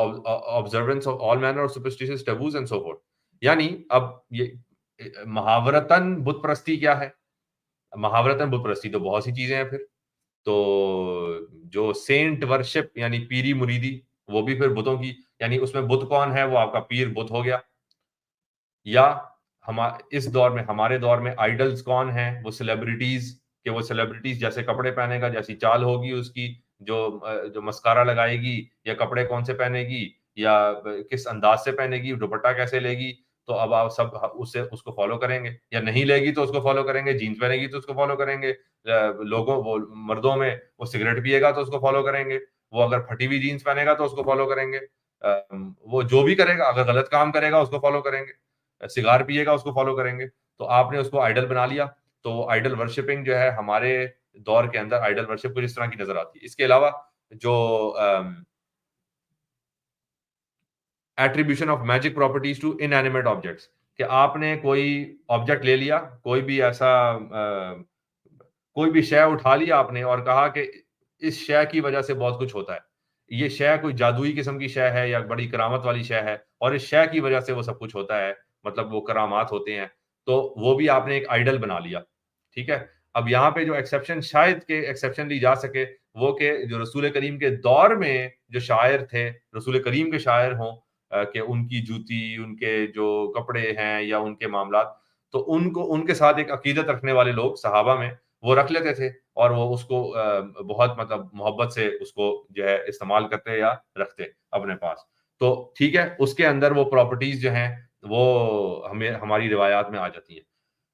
observance of all manner of superstitious taboos and so forth. یعنی اب یہ محاورتاً بت پرستی کیا ہے, محاورتاً بت پرستی تو بہت سی چیزیں ہیں. پھر تو جو سینٹ ورشپ یعنی پیری مریدی, وہ بھی پھر بتوں کی, یعنی اس میں بت کون ہے, وہ آپ کا پیر بت ہو گیا. یا اس دور میں, ہمارے دور میں آئیڈلز کون ہیں, وہ سیلیبریٹیز, کہ وہ سیلیبریٹیز جیسے کپڑے پہنے گا, جیسی چال ہوگی اس کی, جو مسکارا لگائے گی, یا کپڑے کون سے پہنے گی, یا کس انداز سے پہنے گی, دوپٹہ کیسے لے گی, تو اب آپ سب اس کو فالو کریں گے. یا نہیں لے گی تو اس کو فالو کریں گے, جینس پہنے گی تو اس کو فالو کریں گے, وہ مردوں میں وہ سگریٹ پیے گا تو اس کو فالو کریں گے, وہ اگر پھٹی ہوئی جینس پہنے گا تو اس کو فالو کریں گے, وہ جو بھی کرے گا, اگر غلط کام کرے گا اس کو فالو کریں گے, سگار پیے گا اس کو فالو کریں گے. تو آپ نے اس کو آئیڈل بنا لیا. تو آئیڈل ورشپنگ جو ہے ہمارے دور کے اندر آئیڈل ورشپ کچھ اس طرح کی نظر آتی ہے. اس کے علاوہ جو attribution of magic properties to inanimate objects, کہ آپ نے کوئی آبجیکٹ لے لیا, کوئی بھی ایسا کوئی بھی شے اٹھا لیا آپ نے اور کہا کہ اس شے کی وجہ سے بہت کچھ ہوتا ہے, یہ شے کوئی جادوئی قسم کی شے ہے یا بڑی کرامت والی شے ہے, اور اس شے کی وجہ سے وہ سب کچھ ہوتا ہے, مطلب وہ کرامات ہوتے ہیں, تو وہ بھی آپ نے ایک آئیڈل بنا لیا. ٹھیک ہے. اب یہاں پہ جو ایکسیپشن شاید کہ ایکسیپشن لی جا سکے وہ کہ جو رسول کریم کے دور میں جو شاعر تھے, رسول کریم کے شاعر ہوں, کہ ان کی جوتی, ان کے جو کپڑے ہیں یا ان کے معاملات, تو ان کے ساتھ ایک عقیدت رکھنے والے لوگ صحابہ میں وہ رکھ لیتے تھے, اور وہ اس کو بہت مطلب محبت سے اس کو جو ہے استعمال کرتے یا رکھتے اپنے پاس. تو ٹھیک ہے, اس کے اندر وہ پراپرٹیز جو ہیں وہ ہماری روایات میں آ جاتی ہیں.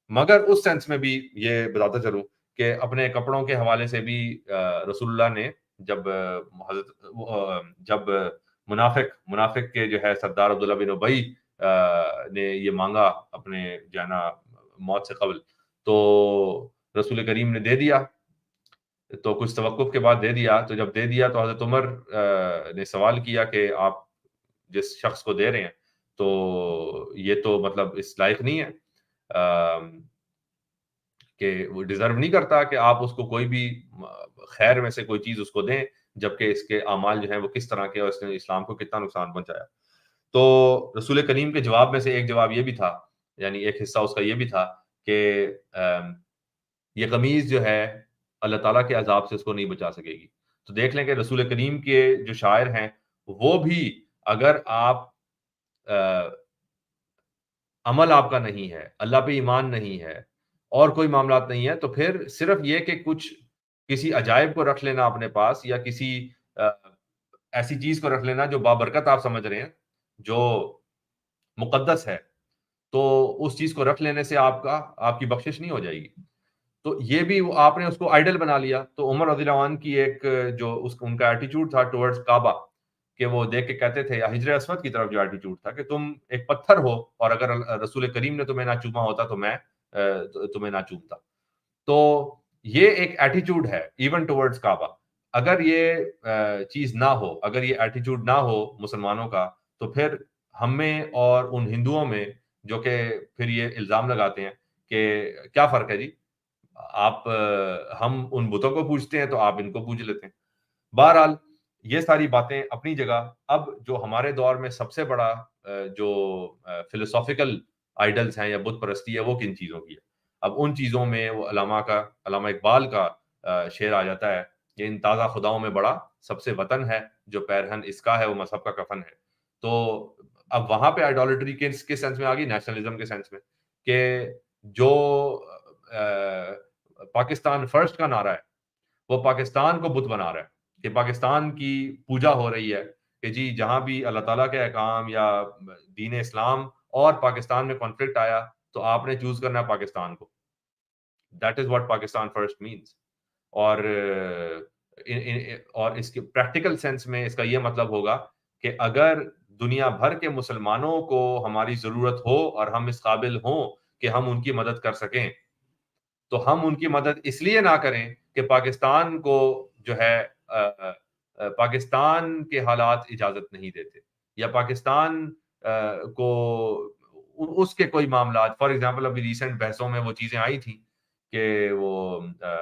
مگر اس سینس میں بھی یہ بتاتا چلوں کہ اپنے کپڑوں کے حوالے سے بھی رسول اللہ نے جب منافق کے جو ہے سردار عبداللہ بن ابی نے یہ مانگا اپنے جو ہے نا موت سے قبل, تو رسول کریم نے دے دیا, تو کچھ توقف کے بعد دے دیا. تو جب دے دیا تو حضرت عمر نے سوال کیا کہ آپ جس شخص کو دے رہے ہیں تو یہ تو مطلب اس لائق نہیں ہے, کہ وہ ڈیزرو نہیں کرتا کہ آپ اس کو کوئی بھی خیر میں سے کوئی چیز اس کو دیں, جبکہ اس کے اعمال جو ہیں وہ کس طرح کے اور اس نے اسلام کو کتنا نقصان پہنچایا. تو رسول کریم کے جواب میں سے ایک جواب یہ بھی تھا, یعنی ایک حصہ اس کا یہ بھی تھا کہ یہ قمیض جو ہے اللہ تعالیٰ کے عذاب سے اس کو نہیں بچا سکے گی. تو دیکھ لیں کہ رسول کریم کے جو شاعر ہیں وہ بھی اگر آپ عمل آپ کا نہیں ہے، اللہ پہ ایمان نہیں ہے اور کوئی معاملات نہیں ہے، تو پھر صرف یہ کہ کچھ کسی عجائب کو رکھ لینا اپنے پاس یا کسی ایسی چیز کو رکھ لینا جو بابرکت آپ سمجھ رہے ہیں، جو مقدس ہے، تو اس چیز کو رکھ لینے سے آپ کی بخشش نہیں ہو جائے گی. تو یہ بھی آپ نے اس کو آئیڈل بنا لیا. تو عمر رضی اللہ عنہ کی ایک جو ان کا ایٹیٹیوڈ تھا ٹورڈز کعبہ، کہ وہ دیکھ کے کہتے تھے، یا حجر اسود کی طرف جو ایٹیٹیوڈ تھا کہ تم ایک پتھر ہو اور اگر رسول کریم نے تمہیں نہ چوما ہوتا تو میں تمہیں نہ چومتا. تو یہ ایک ایٹیٹیوڈ ہے ایون ٹورڈز کعبہ. اگر یہ چیز نہ ہو، اگر یہ ایٹیٹیوڈ نہ ہو مسلمانوں کا، تو پھر ہم میں اور ان ہندوؤں میں جو کہ پھر یہ الزام لگاتے ہیں کہ کیا فرق ہے جی، آپ ہم ان بتوں کو پوجتے ہیں تو آپ ان کو پوج لیتے ہیں. بہرحال یہ ساری باتیں اپنی جگہ. اب جو ہمارے دور میں سب سے بڑا جو فلسافیکل آئیڈلز ہیں یا بت پرستی ہے وہ کن چیزوں کی ہے؟ اب ان چیزوں میں وہ علامہ اقبال کا شعر آ جاتا ہے کہ ان تازہ خداؤں میں بڑا سب سے وطن ہے، جو پیرہن اس کا ہے وہ مذہب کا کفن ہے. تو اب وہاں پہ آئیڈالٹری کس سینس میں آ گئی؟ نیشنلزم کے سینس میں، کہ جو پاکستان فرسٹ کا نعرہ ہے وہ پاکستان کو بت بنا رہا ہے، کہ پاکستان کی پوجا ہو رہی ہے، کہ جی جہاں بھی اللہ تعالیٰ کے احکام یا دین اسلام اور پاکستان میں کانفلکٹ آیا تو آپ نے چوز کرنا ہے پاکستان کو. That is what Pakistan first means. اور اس کے پریکٹیکل سینس میں اس کا یہ مطلب ہوگا کہ اگر دنیا بھر کے مسلمانوں کو ہماری ضرورت ہو اور ہم اس قابل ہوں کہ ہم ان کی مدد کر سکیں، تو ہم ان کی مدد اس لیے نہ کریں کہ پاکستان کو جو ہے پاکستان کے حالات اجازت نہیں دیتے، یا پاکستان کو اس کے کوئی معاملات. فار ایگزامپل ابھی ریسنٹ بحثوں میں وہ چیزیں آئی تھیں کہ وہ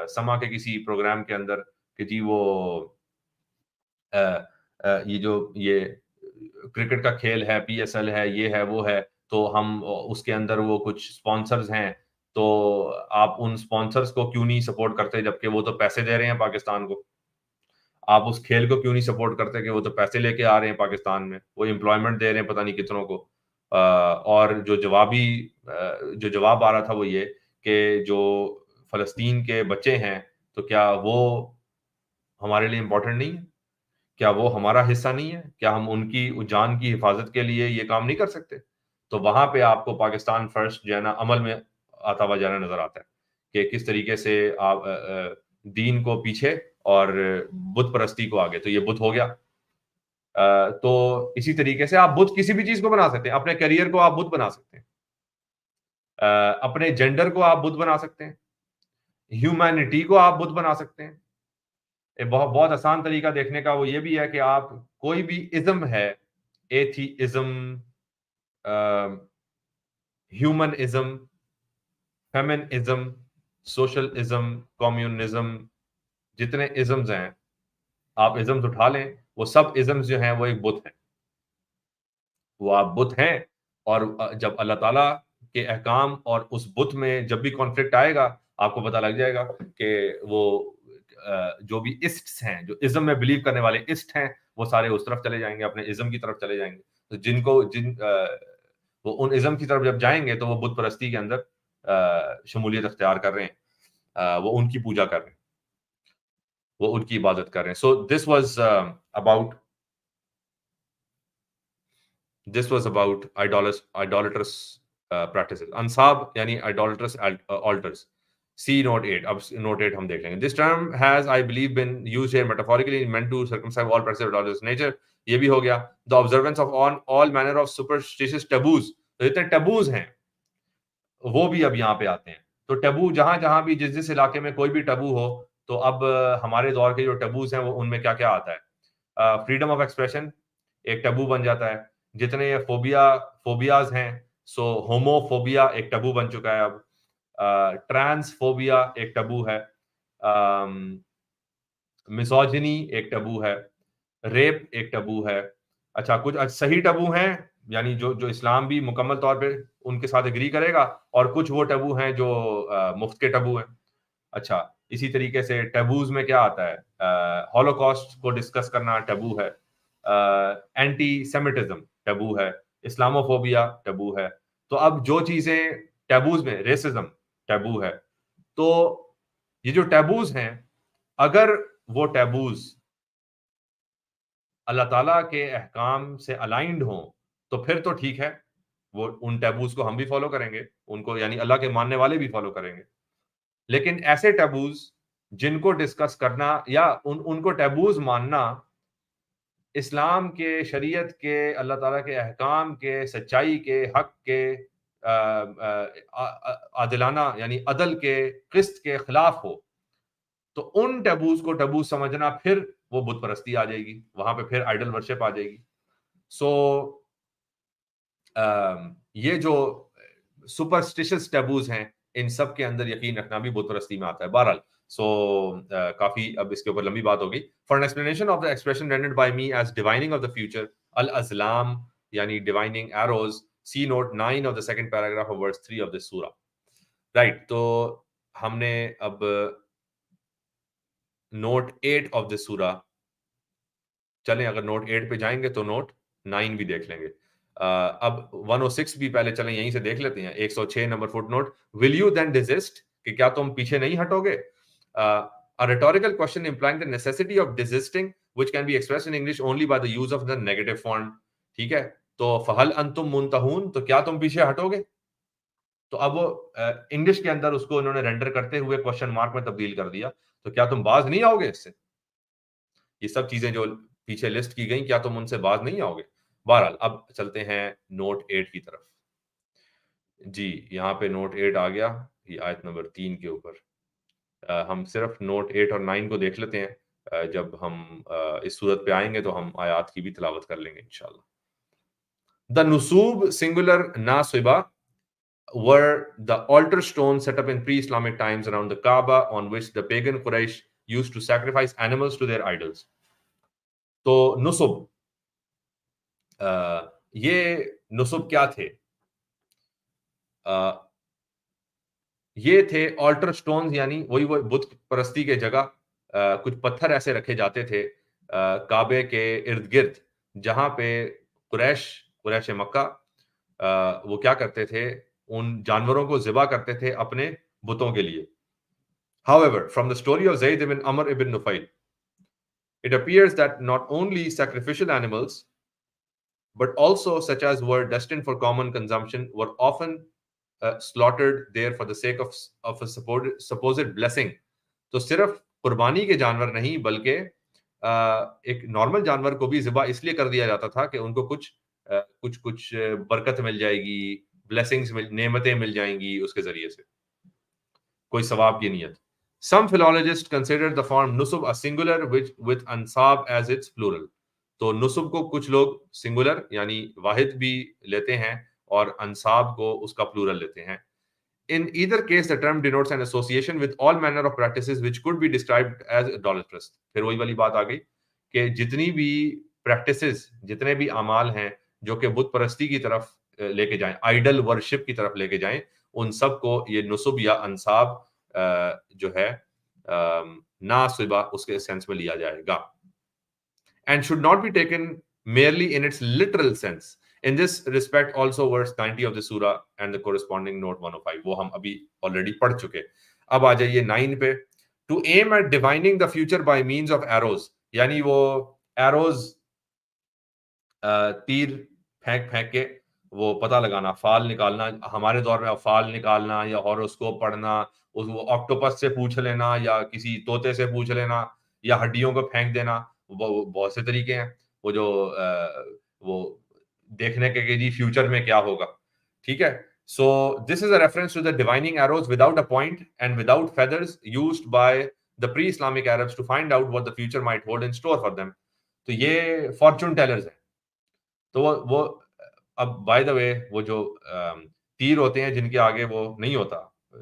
سما کے کسی پروگرام کے اندر کہ جی وہ یہ کرکٹ کا کھیل ہے، پی ایس ایل ہے، یہ ہے وہ ہے، تو ہم اس کے اندر وہ کچھ سپانسرز ہیں، تو آپ ان سپانسرز کو کیوں نہیں سپورٹ کرتے جبکہ وہ تو پیسے دے رہے ہیں پاکستان کو؟ آپ اس کھیل کو کیوں نہیں سپورٹ کرتے کہ وہ تو پیسے لے کے آ رہے ہیں پاکستان میں، وہ امپلائمنٹ دے رہے ہیں پتہ نہیں کتنوں کو. اور جو جواب آ رہا تھا وہ یہ کہ جو فلسطین کے بچے ہیں تو کیا وہ ہمارے لیے امپورٹنٹ نہیں ہے؟ کیا وہ ہمارا حصہ نہیں ہے؟ کیا ہم ان کی جان کی حفاظت کے لیے یہ کام نہیں کر سکتے؟ تو وہاں پہ آپ کو پاکستان فرسٹ جو ہے نا عمل میں آتا ہوا جانا نظر آتا ہے کہ کس طریقے سے آپ دین کو پیچھے اور بت پرستی کو آگے. تو یہ بت ہو گیا. تو اسی طریقے سے آپ بت کسی بھی چیز کو بنا سکتے ہیں. اپنے کیریئر کو آپ بت بنا سکتے ہیں، اپنے جینڈر کو آپ بت بنا سکتے ہیں، ہیومینٹی کو آپ بت بنا سکتے ہیں. بہت آسان طریقہ دیکھنے کا وہ یہ بھی ہے کہ آپ کوئی بھی ازم ہے، ایتھیزم، ہیومن ازم، فیمن ازم، سوشل ازم، کمیونزم، جتنے ازمز ہیں آپ ازمز اٹھا لیں، وہ سب ازمز جو ہیں وہ ایک بت ہیں. وہ آپ بت ہیں، اور جب اللہ تعالیٰ کے احکام اور اس بت میں جب بھی کانفلکٹ آئے گا آپ کو پتہ لگ جائے گا کہ وہ جو بھی اسٹس ہیں، جو ازم میں بلیو کرنے والے اسٹ ہیں، وہ سارے اس طرف چلے جائیں گے، اپنے ازم کی طرف چلے جائیں گے. تو وہ ان ازم کی طرف جب جائیں گے تو وہ بت پرستی کے اندر شمولیت اختیار کر رہے ہیں، وہ ان کی پوجا کر رہے ہیں، وہ ان کی عبادت کر رہے ہیں. So this was about idolatrous practices. انصاب یعنی idolatrous altars. See note 8. اب note 8 ہم دیکھ لیں گے. This term has, I believe, been used here metaphorically meant to circumscribe all practices of idolatrous nature. یہ بھی ہو گیا. The observance of all manner of superstitious taboos. تو جتنے ٹیبوز ہیں وہ بھی اب یہاں پہ آتے ہیں. تو ٹیبو جہاں بھی جس علاقے میں کوئی بھی ٹیبو ہو، تو اب ہمارے دور کے جو ٹیبوز ہیں وہ ان میں کیا کیا آتا ہے؟ فریڈم آف ایکسپریشن ایک ٹیبو بن جاتا ہے. جتنے یہ فوبیاز ہیں، سو ہومو فوبیا ایک ٹیبو بن چکا ہے. اب ٹرانس فوبیا ایک ٹیبو ہے، مسوجنی ایک ٹیبو ہے، ریپ ایک ٹیبو ہے. اچھا کچھ صحیح ٹیبو ہیں یعنی جو اسلام بھی مکمل طور پہ ان کے ساتھ اگری کرے گا، اور کچھ وہ ٹیبو ہیں جو مفت کے ٹیبو ہیں. اچھا اسی طریقے سے ٹیبوز میں کیا آتا ہے؟ ہولوکاسٹ کو ڈسکس کرنا ٹیبو ہے، اینٹی سیمیٹزم ٹیبو ہے، اسلاموفوبیا ٹیبو ہے. تو اب جو چیزیں ٹیبوز میں، ریسزم ٹیبو ہے، تو یہ جو ٹیبوز ہیں اگر وہ ٹیبوز اللہ تعالیٰ کے احکام سے الائنڈ ہوں تو پھر تو ٹھیک ہے، وہ ان ٹیبوز کو ہم بھی فالو کریں گے، ان کو یعنی اللہ کے ماننے والے بھی فالو کریں گے. لیکن ایسے ٹیبوز جن کو ڈسکس کرنا یا ان کو ٹیبوز ماننا اسلام کے، شریعت کے، اللہ تعالیٰ کے احکام کے، سچائی کے، حق کے، عادلانہ یعنی عدل کے، قسط کے خلاف ہو، تو ان ٹیبوز کو ٹیبوز سمجھنا پھر وہ بت پرستی آ جائے گی، وہاں پہ پھر آئیڈل ورشپ آ جائے گی. سو یہ جو سپرسٹیشس ٹیبوز ہیں ان سب کے اندر یقین رکھنا بھی بت پرستی میں آتا ہے. بہرحال سو کافی اب اس کے اوپر لمبی بات ہوگی. For an explanation of the expression rendered by me as divining of the future الازلام یعنی divining arrows, see note 9 of the second paragraph of verse 3 of this سورہ. رائٹ، تو ہم نے اب نوٹ 8 آف دس سورہ، چلیں اگر نوٹ 8 پہ جائیں گے تو نوٹ 9 بھی دیکھ لیں گے. اب 106 بھی پہلے چلیں یہیں سے دیکھ لیتے ہیں. 106 number footnote, will you then desist, کہ کیا تم پیچھے نہیں ہٹو گے. A rhetorical question implying the necessity of desisting which can be expressed in English only by the use of the negative form. ٹھیک ہے، تو فہل انتم منتہون، تو کیا تم پیچھے ہٹو گے. تو اب وہ انگلش کے اندر اس کو انہوں نے رینڈر کرتے ہوئے کوشچن مارک میں تبدیل کر دیا، تو کیا تم باز نہیں آؤ گے اس سے. یہ سب چیزیں جو پیچھے لسٹ کی گئیں، کیا تم ان سے باز نہیں آؤ گے. بہرحال اب چلتے ہیں نوٹ 8 کی طرف. جی یہاں پہ نوٹ 8 آ گیا، یہ آیت نمبر 3 کے اوپر. ہم صرف نوٹ 8 اور 9 کو دیکھ لیتے ہیں، جب ہم اس صورت پہ آئیں گے تو ہم آیات کی بھی تلاوت کر لیں گے انشاءاللہ. The nusub singular nasiba were the altar stones set up in pre-Islamic times around the Kaaba on which the pagan Quraysh used to sacrifice animals to their idols. تو نصب، یہ نصب کیا تھے؟ یہ تھے آلٹر سٹونز، یعنی وہی وہ بت پرستی کے جگہ کچھ پتھر ایسے رکھے جاتے تھے کعبے کے ارد گرد، جہاں پہ قریش مکہ وہ کیا کرتے تھے، ان جانوروں کو ذبح کرتے تھے اپنے بتوں کے لیے. However, from the story of Zayd ibn Amr ibn Nufayl, it appears that not only sacrificial animals but also such as were destined for common consumption were often slaughtered there for the sake of a supposed blessing. تو صرف قربانی کے جانور نہیں بلکہ ایک normal جانور کو بھی ذبح اس لیے کر دیا جاتا تھا کہ ان کو کچھ برکت مل جائے گی، بلیسنگز نعمتیں مل جائیں گی اس کے ذریعے سے، کوئی ثواب کی نیت. Some philologists consider the form nusub a singular with ansab as its plural. تو نصب کو کچھ لوگ سنگولر یعنی واحد بھی لیتے ہیں اور انصاب کو اس کا پلورل لیتے ہیں. In either case the term denotes an association with all manner of practices which could be described as idolatrous. پھر وہی والی بات آ گئی کہ جتنی بھی پریکٹسز، جتنے بھی اعمال ہیں جو کہ بت پرستی کی طرف لے کے جائیں، آئیڈل ورشپ کی طرف لے کے جائیں، ان سب کو یہ نصب یا انصاب جو ہے ناصبہ اس کے سینس میں لیا جائے گا. And should not be taken merely in its literal sense. In this respect also verse 90 of the surah and the corresponding note 105 وہ ہم ابھی already پڑھ چکے. اب آ جائیے 9 پہ. To aim at divining the future by means of arrows، یعنی وہ arrows تیر پھینک کے وہ پتہ لگانا، فال نکالنا. ہمارے دور میں فال نکالنا یا ہاروسکوپ پڑھنا، وہ آکٹوپس سے پوچھ لینا یا کسی طوطے سے پوچھ لینا یا ہڈیوں کو پھینک دینا، وہ بہت سے طریقے ہیں وہ جو وہ دیکھنے کے کہ جی فیوچر میں کیا ہوگا. ٹھیک ہے. So this is a reference to the divining arrows without a point and without feathers used by the pre Islamic Arabs to find out what the future might hold in store for them. تو یہ fortune tellers ہیں. تو وہ اب by the وے وہ جو تیر ہوتے ہیں جن کے آگے وہ نہیں ہوتا،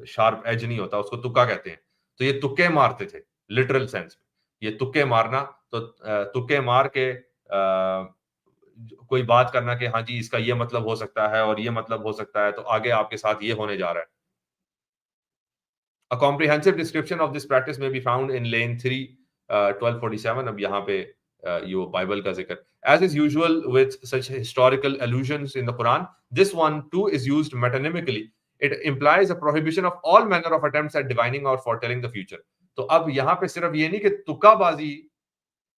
شارپ ایج نہیں ہوتا، اس کو تکا کہتے ہیں. تو یہ تکے مارتے تھے لٹرل سینس میں. یہ تکے مارنا، تو تکے مار کے کوئی بات کرنا کہ ہاں جی اس کا یہ مطلب ہو سکتا ہے اور یہ مطلب ہو سکتا ہے، تو آگے آپ کے ساتھ یہ ہونے جا رہا ہے. A comprehensive description of this practice may be found in lane 3, 1247. اب یہاں پہ یہ بائبل کا ذکر. As is usual with such historical allusions in the Quran, this one too is used metonymically. It implies a prohibition of all manner of attempts at divining or foretelling the future. تو اب یہاں پہ صرف یہ نہیں کہ تکا بازی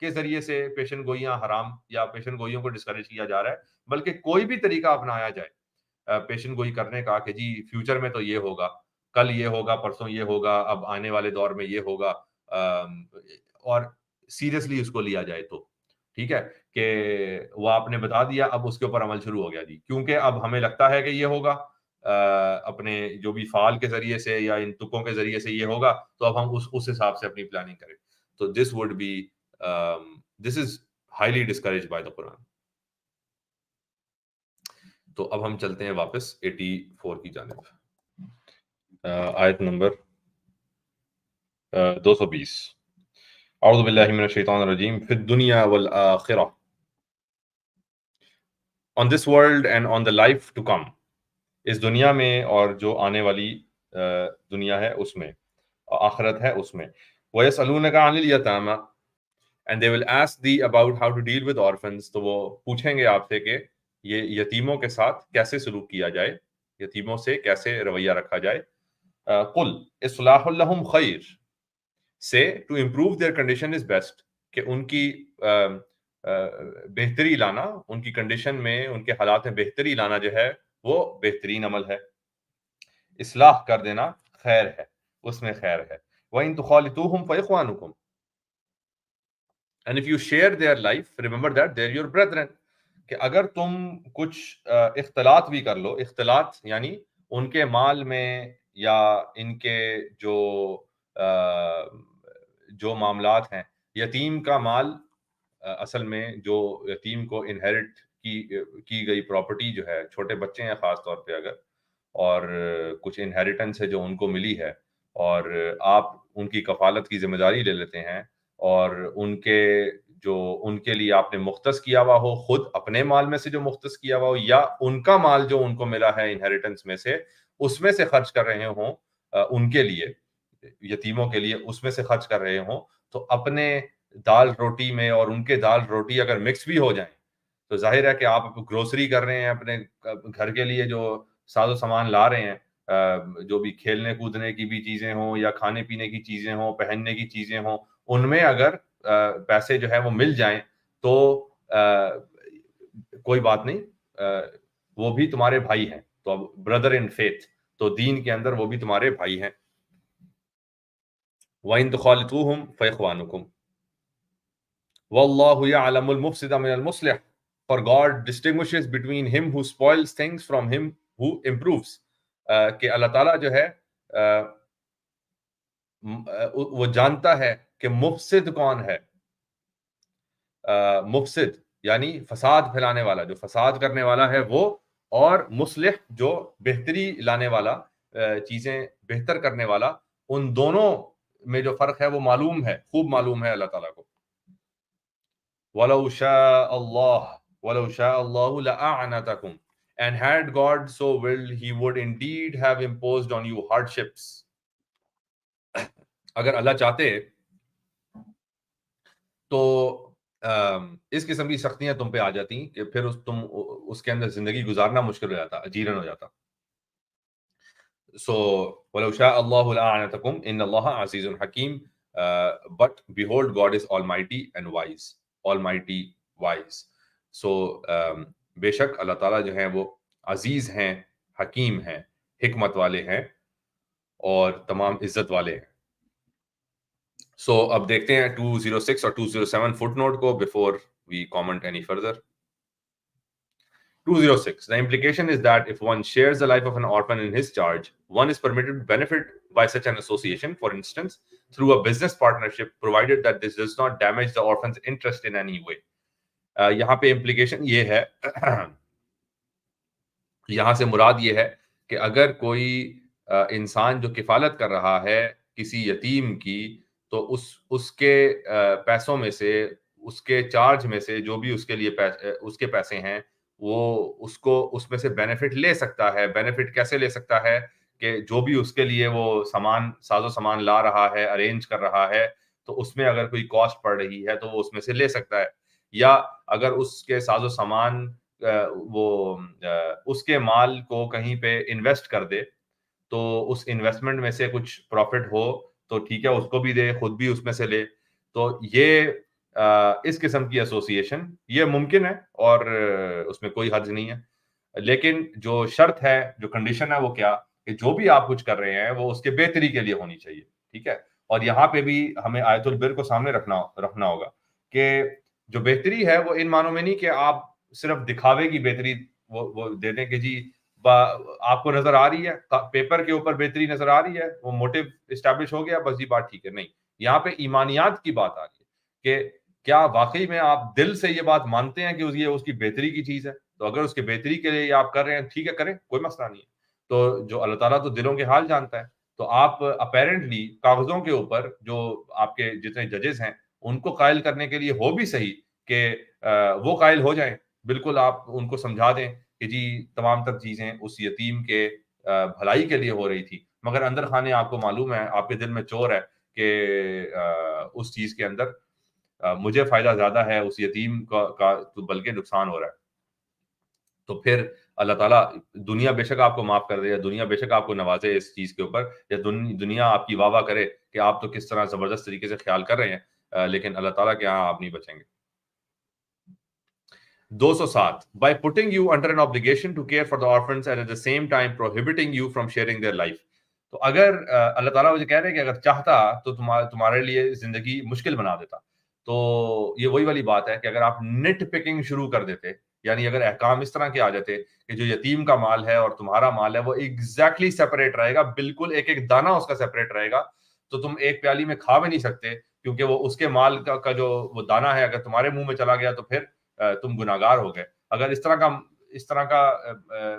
کے ذریعے سے پیشن گوئیاں حرام یا پیشن گوئیوں کو ڈسکریج کیا جا رہا ہے، بلکہ کوئی بھی طریقہ اپنایا جائے پیشن گوئی کرنے کا کہ جی فیوچر میں تو یہ ہوگا، کل یہ ہوگا، پرسوں یہ ہوگا، اب آنے والے دور میں یہ ہوگا، اور سیریسلی اس کو لیا جائے تو ٹھیک ہے کہ وہ آپ نے بتا دیا، اب اس کے اوپر عمل شروع ہو گیا جی، کیونکہ اب ہمیں لگتا ہے کہ یہ ہوگا، اپنے جو بھی فعال کے ذریعے سے یا ان تکوں کے ذریعے سے یہ ہوگا، تو اب ہم اس حساب سے اپنی پلاننگ کریں. تو this would be this is highly discouraged by the Quran. تو اب ہم چلتے ہیں واپس 84 کی جانب. آیت نمبر 220. اعوذ باللہ من الشیطان الرجیم. فی الدنیا والآخرہ. On this world and on the life to come. اس دنیا میں اور جو آنے والی دنیا ہے اس میں، آخرت ہے اس میں. وَيَسْأَلُونَكَ عَنِ الْيَتَامَى and they will ask thee about how to deal with orphans. تو وہ پوچھیں گے آپ سے کہ یہ یتیموں کے ساتھ کیسے سلوک کیا جائے، یتیموں سے کیسے رویہ رکھا جائے. قُلْ إِصْلَاحٌ لَهُمْ خَيْرٌ. Say to improve their condition is best. کہ ان کی بہتری لانا، ان کی کنڈیشن میں، ان کے حالات میں بہتری لانا جو ہے وہ بہترین عمل ہے. اصلاح کر دینا خیر ہے، اس میں خیر ہے. وَإِن تُخَالِطُوهُمْ فَإِخْوَانُكُمْ. And if you share their life, remember that they're your brethren. کہ اگر تم کچھ اختلاط بھی کر لو، اختلاط یعنی ان کے مال میں یا ان کے جو معاملات ہیں. یتیم کا مال اصل میں جو یتیم کو انہیرٹ کی گئی پراپرٹی جو ہے، چھوٹے بچے ہیں خاص طور پہ اگر، اور کچھ انہیریٹنس ہے جو ان کو ملی ہے، اور آپ ان کی کفالت کی ذمہ داری لے لیتے ہیں، اور ان کے لیے آپ نے مختص کیا ہوا ہو، خود اپنے مال میں سے جو مختص کیا ہوا ہو، یا ان کا مال جو ان کو ملا ہے انہیریٹنس میں سے، اس میں سے خرچ کر رہے ہوں ان کے لیے، یتیموں کے لیے اس میں سے خرچ کر رہے ہوں، تو اپنے دال روٹی میں اور ان کے دال روٹی اگر مکس بھی ہو جائیں تو ظاہر ہے کہ آپ گروسری کر رہے ہیں، اپنے گھر کے لیے جو ساز و سامان لا رہے ہیں، جو بھی کھیلنے کودنے کی بھی چیزیں ہوں یا کھانے پینے کی چیزیں ہوں، پہننے کی چیزیں ہوں، ان میں اگر پیسے جو ہے وہ مل جائیں تو کوئی بات نہیں، وہ بھی تمہارے بھائی ہیں. تو اب بردر ان فیتھ، تو دین کے اندر وہ بھی تمہارے بھائی ہیں. وَإِن تُخَالِطُوهُمْ فَإِخْوَانُكُمْ وَاللَّهُ يَعْلَمُ الْمُفْسِدَ مِنَ الْمُصْلِحِ. For God distinguishes between him who spoils things from him who improves. کہ اللہ تعالیٰ جو ہے وہ جانتا ہے کہ مفسد کون ہے. مفسد یعنی فساد پھیلانے والا، جو فساد کرنے والا ہے وہ، اور مصلح جو بہتری لانے والا، چیزیں بہتر کرنے والا. ان دونوں میں جو فرق ہے وہ معلوم ہے، خوب معلوم ہے اللہ تعالیٰ کو. وَلَوْ شَاءَ اللَّهُ لَأَعْنَتَكُمْ. And had God so willed, he would indeed have imposed on you hardships. اگر اللہ چاہتے تو اس قسم کی سختیاں تم پہ آ جاتی کہ پھر تم اس کے اندر زندگی گزارنا مشکل ہو جاتا، اجیرن ہو جاتا. So وَلَوْ شَاءَ اللَّهُ لَأَعْنَتَكُمْ إِنَّ اللَّهَ عَزِيزٌ حَكِيمٌ. But behold, God is almighty and wise. Almighty wise. So بے شک اللہ تعالیٰ جو ہیں وہ عزیز ہیں، حکیم ہیں، حکمت والے ہیں، اور تمام عزت والے ہیں. So اب دیکھتے ہیں 206 اور 207 فٹ نوٹ کو before we comment any further. 206. The implication is that if one shares the life of an orphan in his charge, one is permitted to benefit by such an association, for instance, through a business partnership, provided that this does not damage the orphan's interest in any way. یہاں پہ implication یہ ہے، یہاں سے مراد یہ ہے کہ اگر کوئی انسان جو کفالت کر رہا ہے کسی یتیم کی، تو اس کے پیسوں میں سے، اس کے چارج میں سے جو بھی اس کے لیے اس کے پیسے ہیں، وہ اس کو اس میں سے بینیفٹ لے سکتا ہے. بینیفٹ کیسے لے سکتا ہے کہ جو بھی اس کے لیے وہ ساز و سامان لا رہا ہے، ارینج کر رہا ہے، تو اس میں اگر کوئی کاسٹ پڑ رہی ہے تو وہ اس میں سے لے سکتا ہے. یا اگر اس کے ساز و سامان وہ اس کے مال کو کہیں پہ انویسٹ کر دے تو اس انویسٹمنٹ میں سے کچھ پروفٹ ہو تو ٹھیک ہے، اس کو بھی دے، خود بھی اس میں سے لے. تو یہ اس قسم کی ایسوسیشن یہ ممکن ہے اور اس میں کوئی حرج نہیں ہے. لیکن جو شرط ہے، جو کنڈیشن ہے وہ کیا کہ جو بھی آپ کچھ کر رہے ہیں وہ اس کے بہتری کے لیے ہونی چاہیے. ٹھیک ہے. اور یہاں پہ بھی ہمیں آیت البر کو سامنے رکھنا ہوگا کہ جو بہتری ہے وہ ان معنوں میں نہیں کہ آپ صرف دکھاوے کی بہتری وہ دے دیں کہ جی آپ کو نظر آ رہی ہے، پیپر کے اوپر بہتری نظر آ رہی ہے، وہ موٹیو اسٹیبلش ہو گیا، بس یہ بات ٹھیک ہے. نہیں، یہاں پہ ایمانیات کی بات آ رہی ہے کہ کیا واقعی میں آپ دل سے یہ بات مانتے ہیں کہ یہ اس کی بہتری کی چیز ہے. تو اگر اس کی بہتری کے لیے آپ کر رہے ہیں، ٹھیک ہے، کریں، کوئی مسئلہ نہیں ہے. تو جو اللہ تعالیٰ تو دلوں کے حال جانتا ہے. تو آپ اپیرنٹلی کاغذوں کے اوپر جو آپ کے جتنے ججز ہیں ان کو قائل کرنے کے لیے ہو بھی صحیح کہ وہ قائل ہو جائیں. بالکل آپ ان کو سمجھا دیں کہ جی تمام تر چیزیں اس یتیم کے بھلائی کے لیے ہو رہی تھی، مگر اندر خانے آپ کو معلوم ہے، آپ کے دل میں چور ہے کہ اس چیز کے اندر مجھے فائدہ زیادہ ہے اس یتیم کا تو بلکہ نقصان ہو رہا ہے. تو پھر اللہ تعالیٰ دنیا بے شک آپ کو معاف کر دے، یا دنیا بے شک آپ کو نوازے اس چیز کے اوپر، یا دنیا آپ کی واہ واہ کرے کہ آپ تو کس طرح زبردست طریقے سے خیال کر رہے ہیں، لیکن اللہ تعالیٰ کے یہاں آپ نہیں بچیں گے. 207 by putting you under an obligation to care for the orphans and at the same time prohibiting you from sharing their life. تو اگر اللہ تعالیٰ مجھے کہہ رہے ہیں کہ اگر چاہتا تو تمہارے لیے زندگی مشکل بنا دیتا. تو یہ وہی والی بات ہے کہ اگر آپ نٹ پکنگ شروع کر دیتے، یعنی اگر احکام اس طرح کے آ جاتے کہ جو یتیم کا مال ہے اور تمہارا مال ہے وہ ایگزیکٹلی سیپریٹ رہے گا، بالکل ایک ایک دانہ اس کا سیپریٹ رہے گا، تو تم ایک پیالی میں کھا بھی نہیں سکتے، کیونکہ وہ اس کے مال کا جو وہ دانہ ہے اگر تمہارے منہ میں چلا گیا تو پھر تم گناہگار ہو گئے. اگر اس طرح کا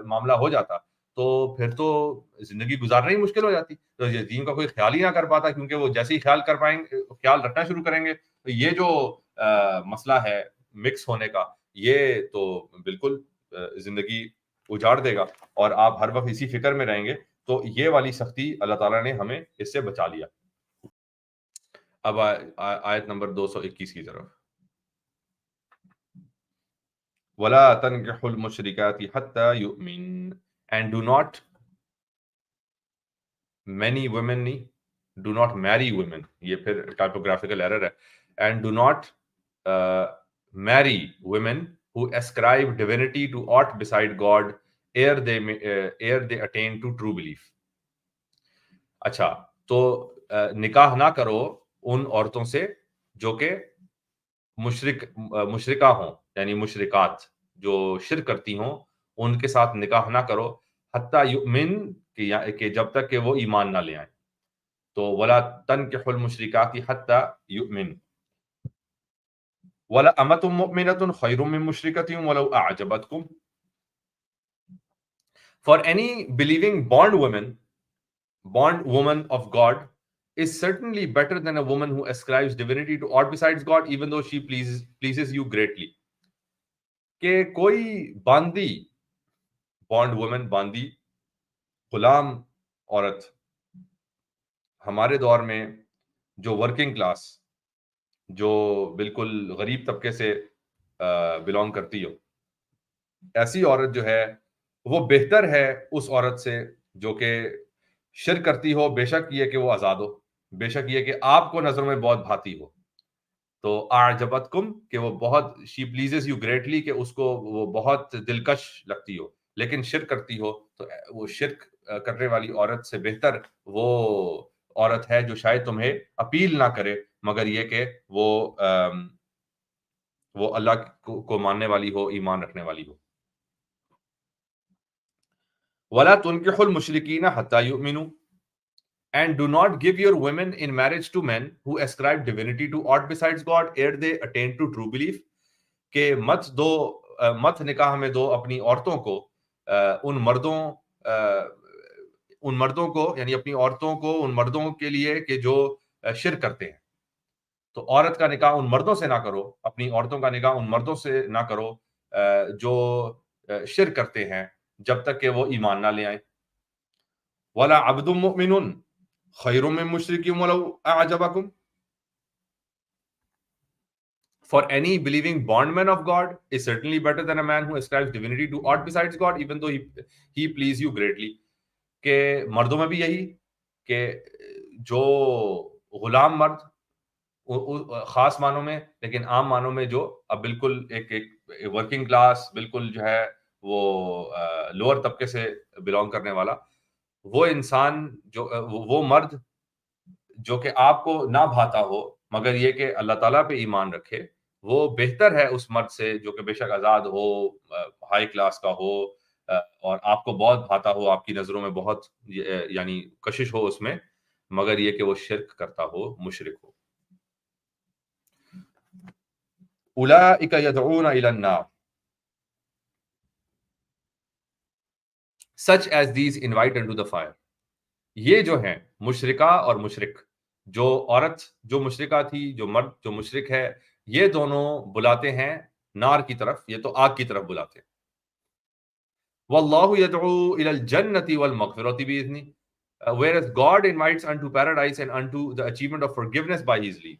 معاملہ ہو جاتا تو پھر تو زندگی گزارنا ہی مشکل ہو جاتی. تو یتیم کا کوئی خیال ہی نہ کر پاتا، کیونکہ وہ جیسے ہی خیال رکھنا شروع کریں گے تو یہ جو مسئلہ ہے مکس ہونے کا، یہ تو بالکل زندگی اجاڑ دے گا اور آپ ہر وقت اسی فکر میں رہیں گے. تو یہ والی سختی اللہ تعالیٰ نے ہمیں اس سے بچا لیا. اب آیت نمبر 221 کی طرف. وَلَا تَنْكِحُوا الْمُشْرِكَاتِ حَتَّى يُؤْمِنْ and do not many women نہیں do not marry women، یہ پھر typographical error ہے. and do not marry women who ascribe divinity to aught beside God ere they attain to true belief. اچھا، تو نکاح نہ کرو ان عورتوں سے جو کہ مشرکہ ہوں، یعنی مشرکات جو شرک کرتی ہوں، ان کے ساتھ نکاح نہ کرو حتیٰ یؤمن کہ جب تک کہ وہ ایمان نہ لے آئیں. تو ولا تنکحوا المشرکات حتیٰ یؤمن ولا امۃ مؤمنۃ خیر من مشرکۃ ولو اعجبتکم. For any believing bond woman of God is certainly better than a woman who ascribes divinity to aught besides God, even though she pleases you greatly. کہ کوئی بانڈ وومن، باندی غلام عورت ہمارے دور میں جو ورکنگ کلاس، جو بالکل غریب طبقے سے بلونگ کرتی ہو، ایسی عورت جو ہے وہ بہتر ہے اس عورت سے جو کہ شرک کرتی ہو، بے شک یہ کہ وہ آزاد ہو، بے شک یہ کہ آپ کو نظروں میں بہت بھاتی ہو. تو اعجبتکم کہ وہ بہت شی پلیزز یو گریٹلی، کہ اس کو وہ بہت دلکش لگتی ہو، لیکن شرک کرتی ہو تو وہ شرک کرنے والی عورت سے بہتر وہ عورت ہے جو شاید تمہیں اپیل نہ کرے مگر یہ کہ وہ اللہ کو ماننے والی ہو، ایمان رکھنے والی ہو. وَلَا تُنْكِحُوا الْمُشْرِكِينَ حَتَّى يُؤْمِنُوا and do not give your women in marriage to men who ascribe divinity to aught besides God ere they attain to true belief. کہ مت نکاح میں دو اپنی عورتوں کو ان مردوں کو یعنی اپنی عورتوں کو ان مردوں کے لیے کہ جو شرک کرتے ہیں. تو عورت کا نکاح ان مردوں سے نہ کرو، اپنی عورتوں کا نکاح ان مردوں سے نہ کرو جو شرک کرتے ہیں، جب تک کہ وہ ایمان نہ لے آئیں. ولا عبد مؤمن خير من مشرك ولو أعجبكم. For any believing bondman of God is certainly better than a man who ascribes divinity to aught besides God, even though he please you greatly. کہ مردوں میں بھی یہی کہ جو غلام مرد خاص معنوں میں، لیکن عام معنوں میں جو اب بالکل ایک ورکنگ کلاس، بالکل جو ہے وہ لوور طبقے سے بلونگ کرنے والا، وہ انسان جو وہ مرد جو کہ آپ کو نہ بھاتا ہو مگر یہ کہ اللہ تعالیٰ پہ ایمان رکھے، وہ بہتر ہے اس مرد سے جو کہ بے شک آزاد ہو، ہائی کلاس کا ہو، اور آپ کو بہت بھاتا ہو، آپ کی نظروں میں بہت یعنی کشش ہو اس میں، مگر یہ کہ وہ شرک کرتا ہو، مشرک ہو. اولئک یدعون الی النار such as these invite unto the fire. یہ جو ہیں مشرکہ اور مشرک، جو عورت جو مشرکہ تھی، جو مرد جو مشرک ہے، یہ دونوں بلاتے ہیں نار کی طرف، یہ تو آگ کی طرف بلاتے ہیں. واللہ یدعو الی الجنۃ والمغفرۃ باذنہ whereas God invites unto paradise and unto the achievement of forgiveness by his leave.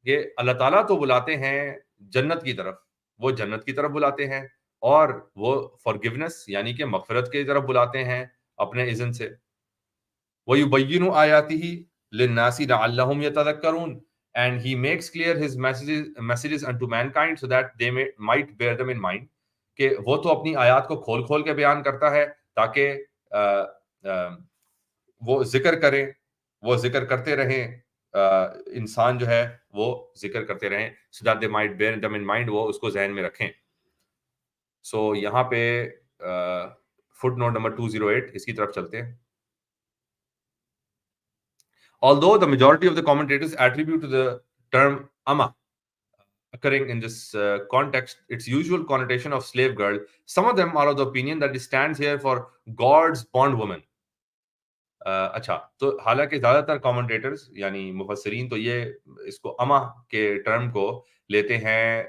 کہ اللہ تعالیٰ تو بلاتے ہیں جنت کی طرف، وہ جنت کی طرف بلاتے ہیں، اور وہ forgiveness یعنی کہ مغفرت کی طرف بلاتے ہیں اپنے اذن سے. وَيُبَيِّنُ آيَاتِهِ لِلنَّاسِ لَعَلَّهُمْ يَتَذَكَّرُونَ, and he makes clear his messages unto mankind so that they might bear them in mind. کہ وہ تو اپنی آیات کو کھول کھول کے بیان کرتا ہے تاکہ وہ ذکر کریں، وہ ذکر کرتے رہیں، انسان جو ہے وہ ذکر کرتے رہیں so that they might bear them in mind، وہ اس کو ذہن میں رکھیں. سو یہاں پہ فٹ نوٹ نمبر 208 اس کی طرف چلتے ہیں. Although the majority of the commentators attribute to the term Amma occurring in this context its usual connotation of slave girl, some of them are of the opinion that it stands here for God's bondwoman. اچھا، تو حالانکہ زیادہ تر commentators یعنی مفسرین تو یہ اس کو اما کے ٹرم کو لیتے ہیں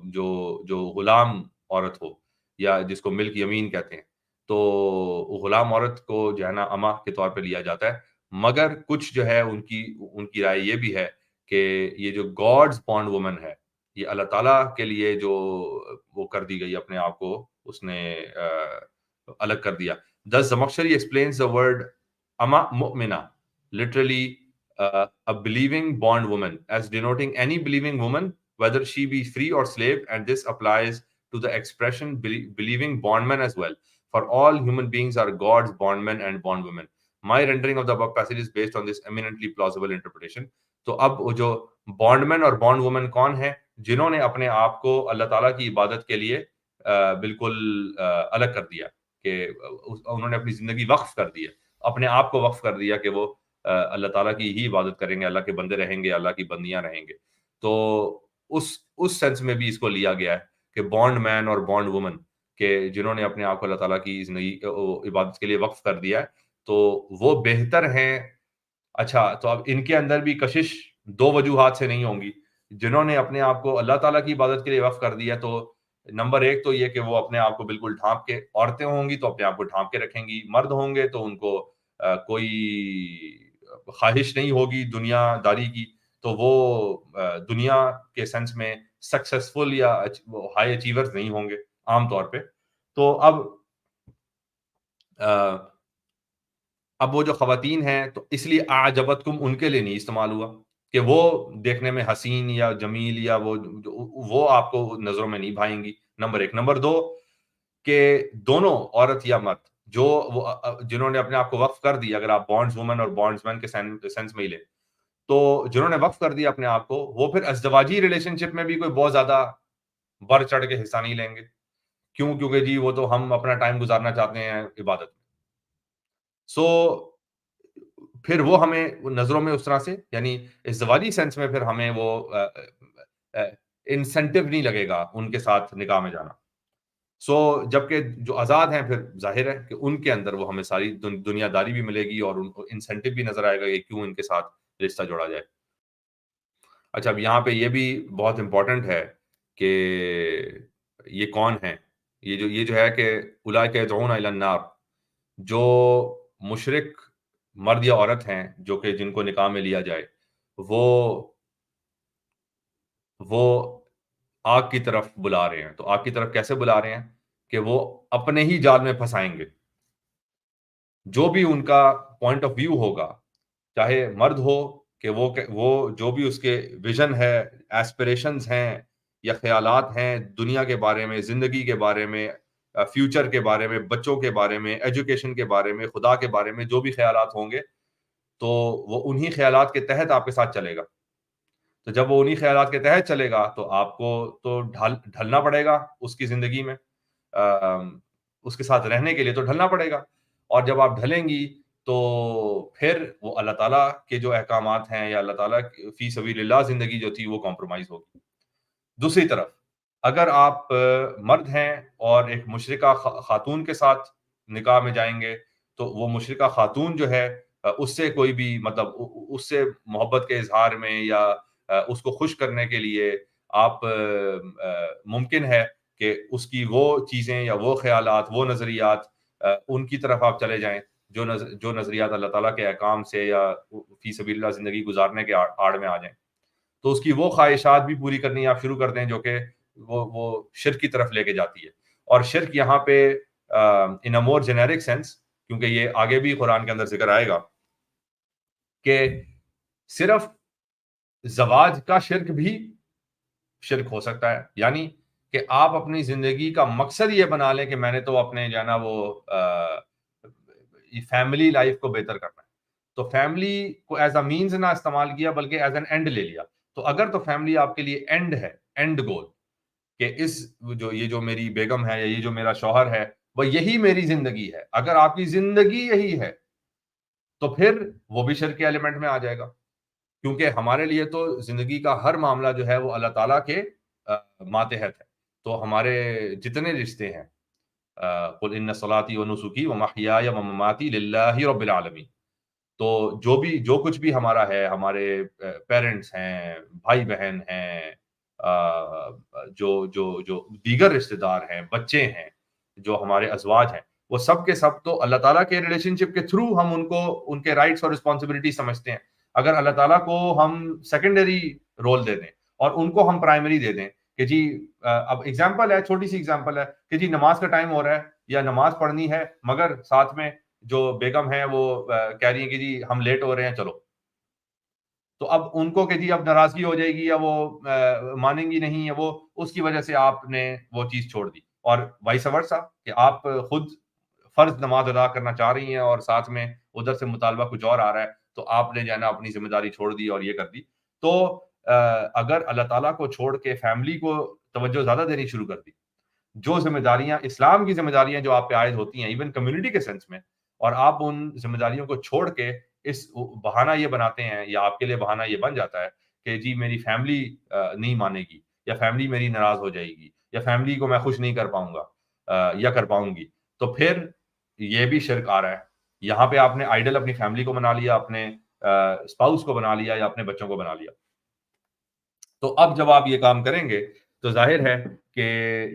جو غلام عورت ہو یا جس کو ملک یمین کہتے ہیں، تو غلام عورت کو جو ہے نا اما کے طور پہ لیا جاتا ہے. مگر کچھ جو ہے ان کی رائے یہ بھی ہے کہ یہ جو گاڈز بانڈ وومن ہے، یہ اللہ تعالیٰ کے لیے جو وہ کر دی گئی، اپنے آپ کو اس نے الگ کر دیا. Thus Zamakhshari explains the word Amma Mu'mina, literally a believing bond woman, as denoting any believing woman, whether she be free or slave, and this applies to the expression believing bondman as well. For all human beings are God's bondmen and bondwomen. My rendering of the above passage is based on this eminently plausible interpretation. تو اب جو بانڈمین اور bond women کون ہیں؟ جنہوں نے اپنے آپ کو اللہ تعالیٰ کی عبادت کے لیے بالکل الگ کر دیا، کہ انہوں نے اپنی زندگی وقف کر دی ہے، اپنے آپ کو وقف کر دیا کہ وہ اللہ تعالیٰ کی ہی عبادت کریں گے، اللہ کے بندے رہیں گے، اللہ کی بندیاں رہیں گے. تو اس سینس میں بھی اس کو لیا گیا ہے کہ بانڈ مین اور بانڈ وومن، کہ جنہوں نے اپنے آپ کو اللہ تعالیٰ کی زندگی عبادت کے لیے وقف کر دیا ہے، تو وہ بہتر ہیں. اچھا، تو اب ان کے اندر بھی کشش دو وجوہات سے نہیں ہوں گی. جنہوں نے اپنے آپ کو اللہ تعالیٰ کی عبادت کے لیے وقف کر دیا، تو نمبر ایک تو یہ کہ وہ اپنے آپ کو بالکل ڈھانپ کے، عورتیں ہوں گی تو اپنے آپ کو ڈھانپ کے رکھیں گی، مرد ہوں گے تو ان کو کوئی خواہش نہیں ہوگی دنیا داری کی، تو وہ دنیا کے سینس میں سکسیسفل یا ہائی اچیورز نہیں ہوں گے عام طور پہ. تو اب وہ جو خواتین ہیں، تو اس لیے اعجبتکم ان کے لیے نہیں استعمال ہوا کہ وہ دیکھنے میں حسین یا جمیل یا وہ آپ کو نظروں میں نہیں بھائیں گی. نمبر ایک. نمبر دو کہ دونوں عورت یا مرد جنہوں نے اپنے آپ کو وقف کر دیا، اگر آپ بانڈز وومن اور بانڈز مین کے سینس میں ہی لیں، تو جنہوں نے وقف کر دیا اپنے آپ کو، وہ پھر ازدواجی ریلیشن شپ میں بھی کوئی بہت زیادہ بڑھ چڑھ کے حصہ نہیں لیں گے. کیوں؟ کیونکہ جی وہ تو ہم اپنا ٹائم گزارنا چاہتے ہیں عبادت میں. سو پھر وہ ہمیں نظروں میں اس طرح سے، یعنی ازدواجی سینس میں پھر ہمیں وہ انسینٹیو نہیں لگے گا ان کے ساتھ نکاح میں جانا. سو جبکہ جو آزاد ہیں پھر ظاہر ہے کہ ان کے اندر وہ ہمیں ساری دنیا داری بھی ملے گی اور ان کو انسینٹیو بھی نظر آئے گا کہ کیوں ان کے ساتھ رشتہ جوڑا جائے. اچھا، اب یہاں پہ یہ بھی بہت امپورٹنٹ ہے کہ یہ کون ہیں؟ یہ جو ہے کہ اولئک یدعون الی النار، جو مشرک مرد یا عورت ہیں جو کہ جن کو نکاح میں لیا جائے، وہ وہ آگ کی طرف بلا رہے ہیں. تو آگ کی طرف کیسے بلا رہے ہیں؟ کہ وہ اپنے ہی جال میں پھنسائیں گے. جو بھی ان کا پوائنٹ آف ویو ہوگا، چاہے مرد ہو کہ وہ جو بھی اس کے ویژن ہے، ایسپریشنز ہیں یا خیالات ہیں دنیا کے بارے میں، زندگی کے بارے میں، فیوچر کے بارے میں، بچوں کے بارے میں، ایجوکیشن کے بارے میں، خدا کے بارے میں جو بھی خیالات ہوں گے، تو وہ انہی خیالات کے تحت آپ کے ساتھ چلے گا. تو جب وہ انہی خیالات کے تحت چلے گا تو آپ کو تو ڈھلنا پڑے گا اس کی زندگی میں، اس کے ساتھ رہنے کے لیے تو ڈھلنا پڑے گا. اور جب آپ ڈھلیں گی تو پھر وہ اللہ تعالیٰ کے جو احکامات ہیں یا اللہ تعالیٰ فی سبیل اللہ زندگی جو تھی وہ کمپرومائز ہوگی. دوسری طرف اگر آپ مرد ہیں اور ایک مشرکہ خاتون کے ساتھ نکاح میں جائیں گے تو وہ مشرکہ خاتون جو ہے اس سے کوئی بھی مطلب اس سے محبت کے اظہار میں یا اس کو خوش کرنے کے لیے آپ ممکن ہے کہ اس کی وہ چیزیں یا وہ خیالات، وہ نظریات ان کی طرف آپ چلے جائیں جو نظریات اللہ تعالیٰ کے احکام سے یا فی سبیل اللہ زندگی گزارنے کے آڑ میں آ جائیں. تو اس کی وہ خواہشات بھی پوری کرنی آپ شروع کر دیں جو کہ وہ شرک کی طرف لے کے جاتی ہے. اور شرک یہاں پہ ان اے مور جینیرک سینس، کیونکہ یہ آگے بھی قرآن کے اندر ذکر آئے گا کہ صرف زواج کا شرک بھی شرک ہو سکتا ہے. یعنی کہ آپ اپنی زندگی کا مقصد یہ بنا لیں کہ میں نے تو اپنے جو ہے نا وہ فیملی لائف کو بہتر کرنا ہے، تو فیملی کو ایز اے مینز نہ استعمال کیا بلکہ ایز این اینڈ لے لیا. تو اگر تو فیملی آپ کے لیے اینڈ ہے، اینڈ گول، کہ یہ جو میری بیگم ہے یا یہ جو میرا شوہر ہے وہ یہی میری زندگی ہے، اگر آپ کی زندگی یہی ہے تو پھر وہ بھی شرک کے ایلیمنٹ میں آ جائے گا. کیونکہ ہمارے لیے تو زندگی کا ہر معاملہ جو ہے وہ اللہ تعالیٰ کے ماتحت ہے. تو ہمارے جتنے رشتے ہیں، قل ان صلاتی و نسکی و محیای و مماتی للہ رب العالمین، تو جو کچھ بھی ہمارا ہے، ہمارے پیرنٹس ہیں، بھائی بہن ہیں، جو دیگر رشتے دار ہیں، بچے ہیں، جو ہمارے ازواج ہیں، وہ سب کے سب تو اللہ تعالیٰ کے ریلیشن شپ کے تھرو ہم ان کے رائٹس اور رسپانسبلٹی سمجھتے ہیں. اگر اللہ تعالیٰ کو ہم سیکنڈری رول دے دیں اور ان کو ہم پرائمری دے دیں کہ جی اب ایگزامپل ہے، چھوٹی سی ایگزامپل ہے کہ جی نماز کا ٹائم ہو رہا ہے یا نماز پڑھنی ہے، مگر ساتھ میں جو بیگم ہیں وہ کہہ رہی ہیں کہ جی ہم لیٹ ہو رہے ہیں چلو. تو اب ان کو کہ جی اب ناراضگی ہو جائے گی یا وہ مانیں گی نہیں، یا وہ اس کی وجہ سے آپ نے وہ چیز چھوڑ دی. اور وائس ورسا کہ آپ خود فرض نماز ادا کرنا چاہ رہی ہیں اور ساتھ میں ادھر سے مطالبہ کچھ اور آ رہا ہے، تو آپ نے جو ہے نا اپنی ذمہ داری چھوڑ دی اور یہ کر دی. تو اگر اللہ تعالیٰ کو چھوڑ کے فیملی کو توجہ زیادہ دینی شروع کر دی، جو ذمہ داریاں اسلام کی ذمہ داریاں جو آپ پہ عائد ہوتی ہیں ایون کمیونٹی کے سینس میں، اور آپ ان ذمہ داریوں کو چھوڑ کے اس بہانہ یہ بناتے ہیں یا آپ کے لیے بہانہ یہ بن جاتا ہے کہ جی میری فیملی نہیں مانے گی یا فیملی میری ناراض ہو جائے گی یا فیملی کو میں خوش نہیں کر پاؤں گا یا کر پاؤں گی، تو پھر یہ بھی شرک آ رہا ہے. یہاں پہ آپ نے آئیڈل اپنی فیملی کو بنا لیا، اپنے اسپاؤس کو بنا لیا یا اپنے بچوں کو بنا لیا. تو اب جب آپ یہ کام کریں گے تو ظاہر ہے کہ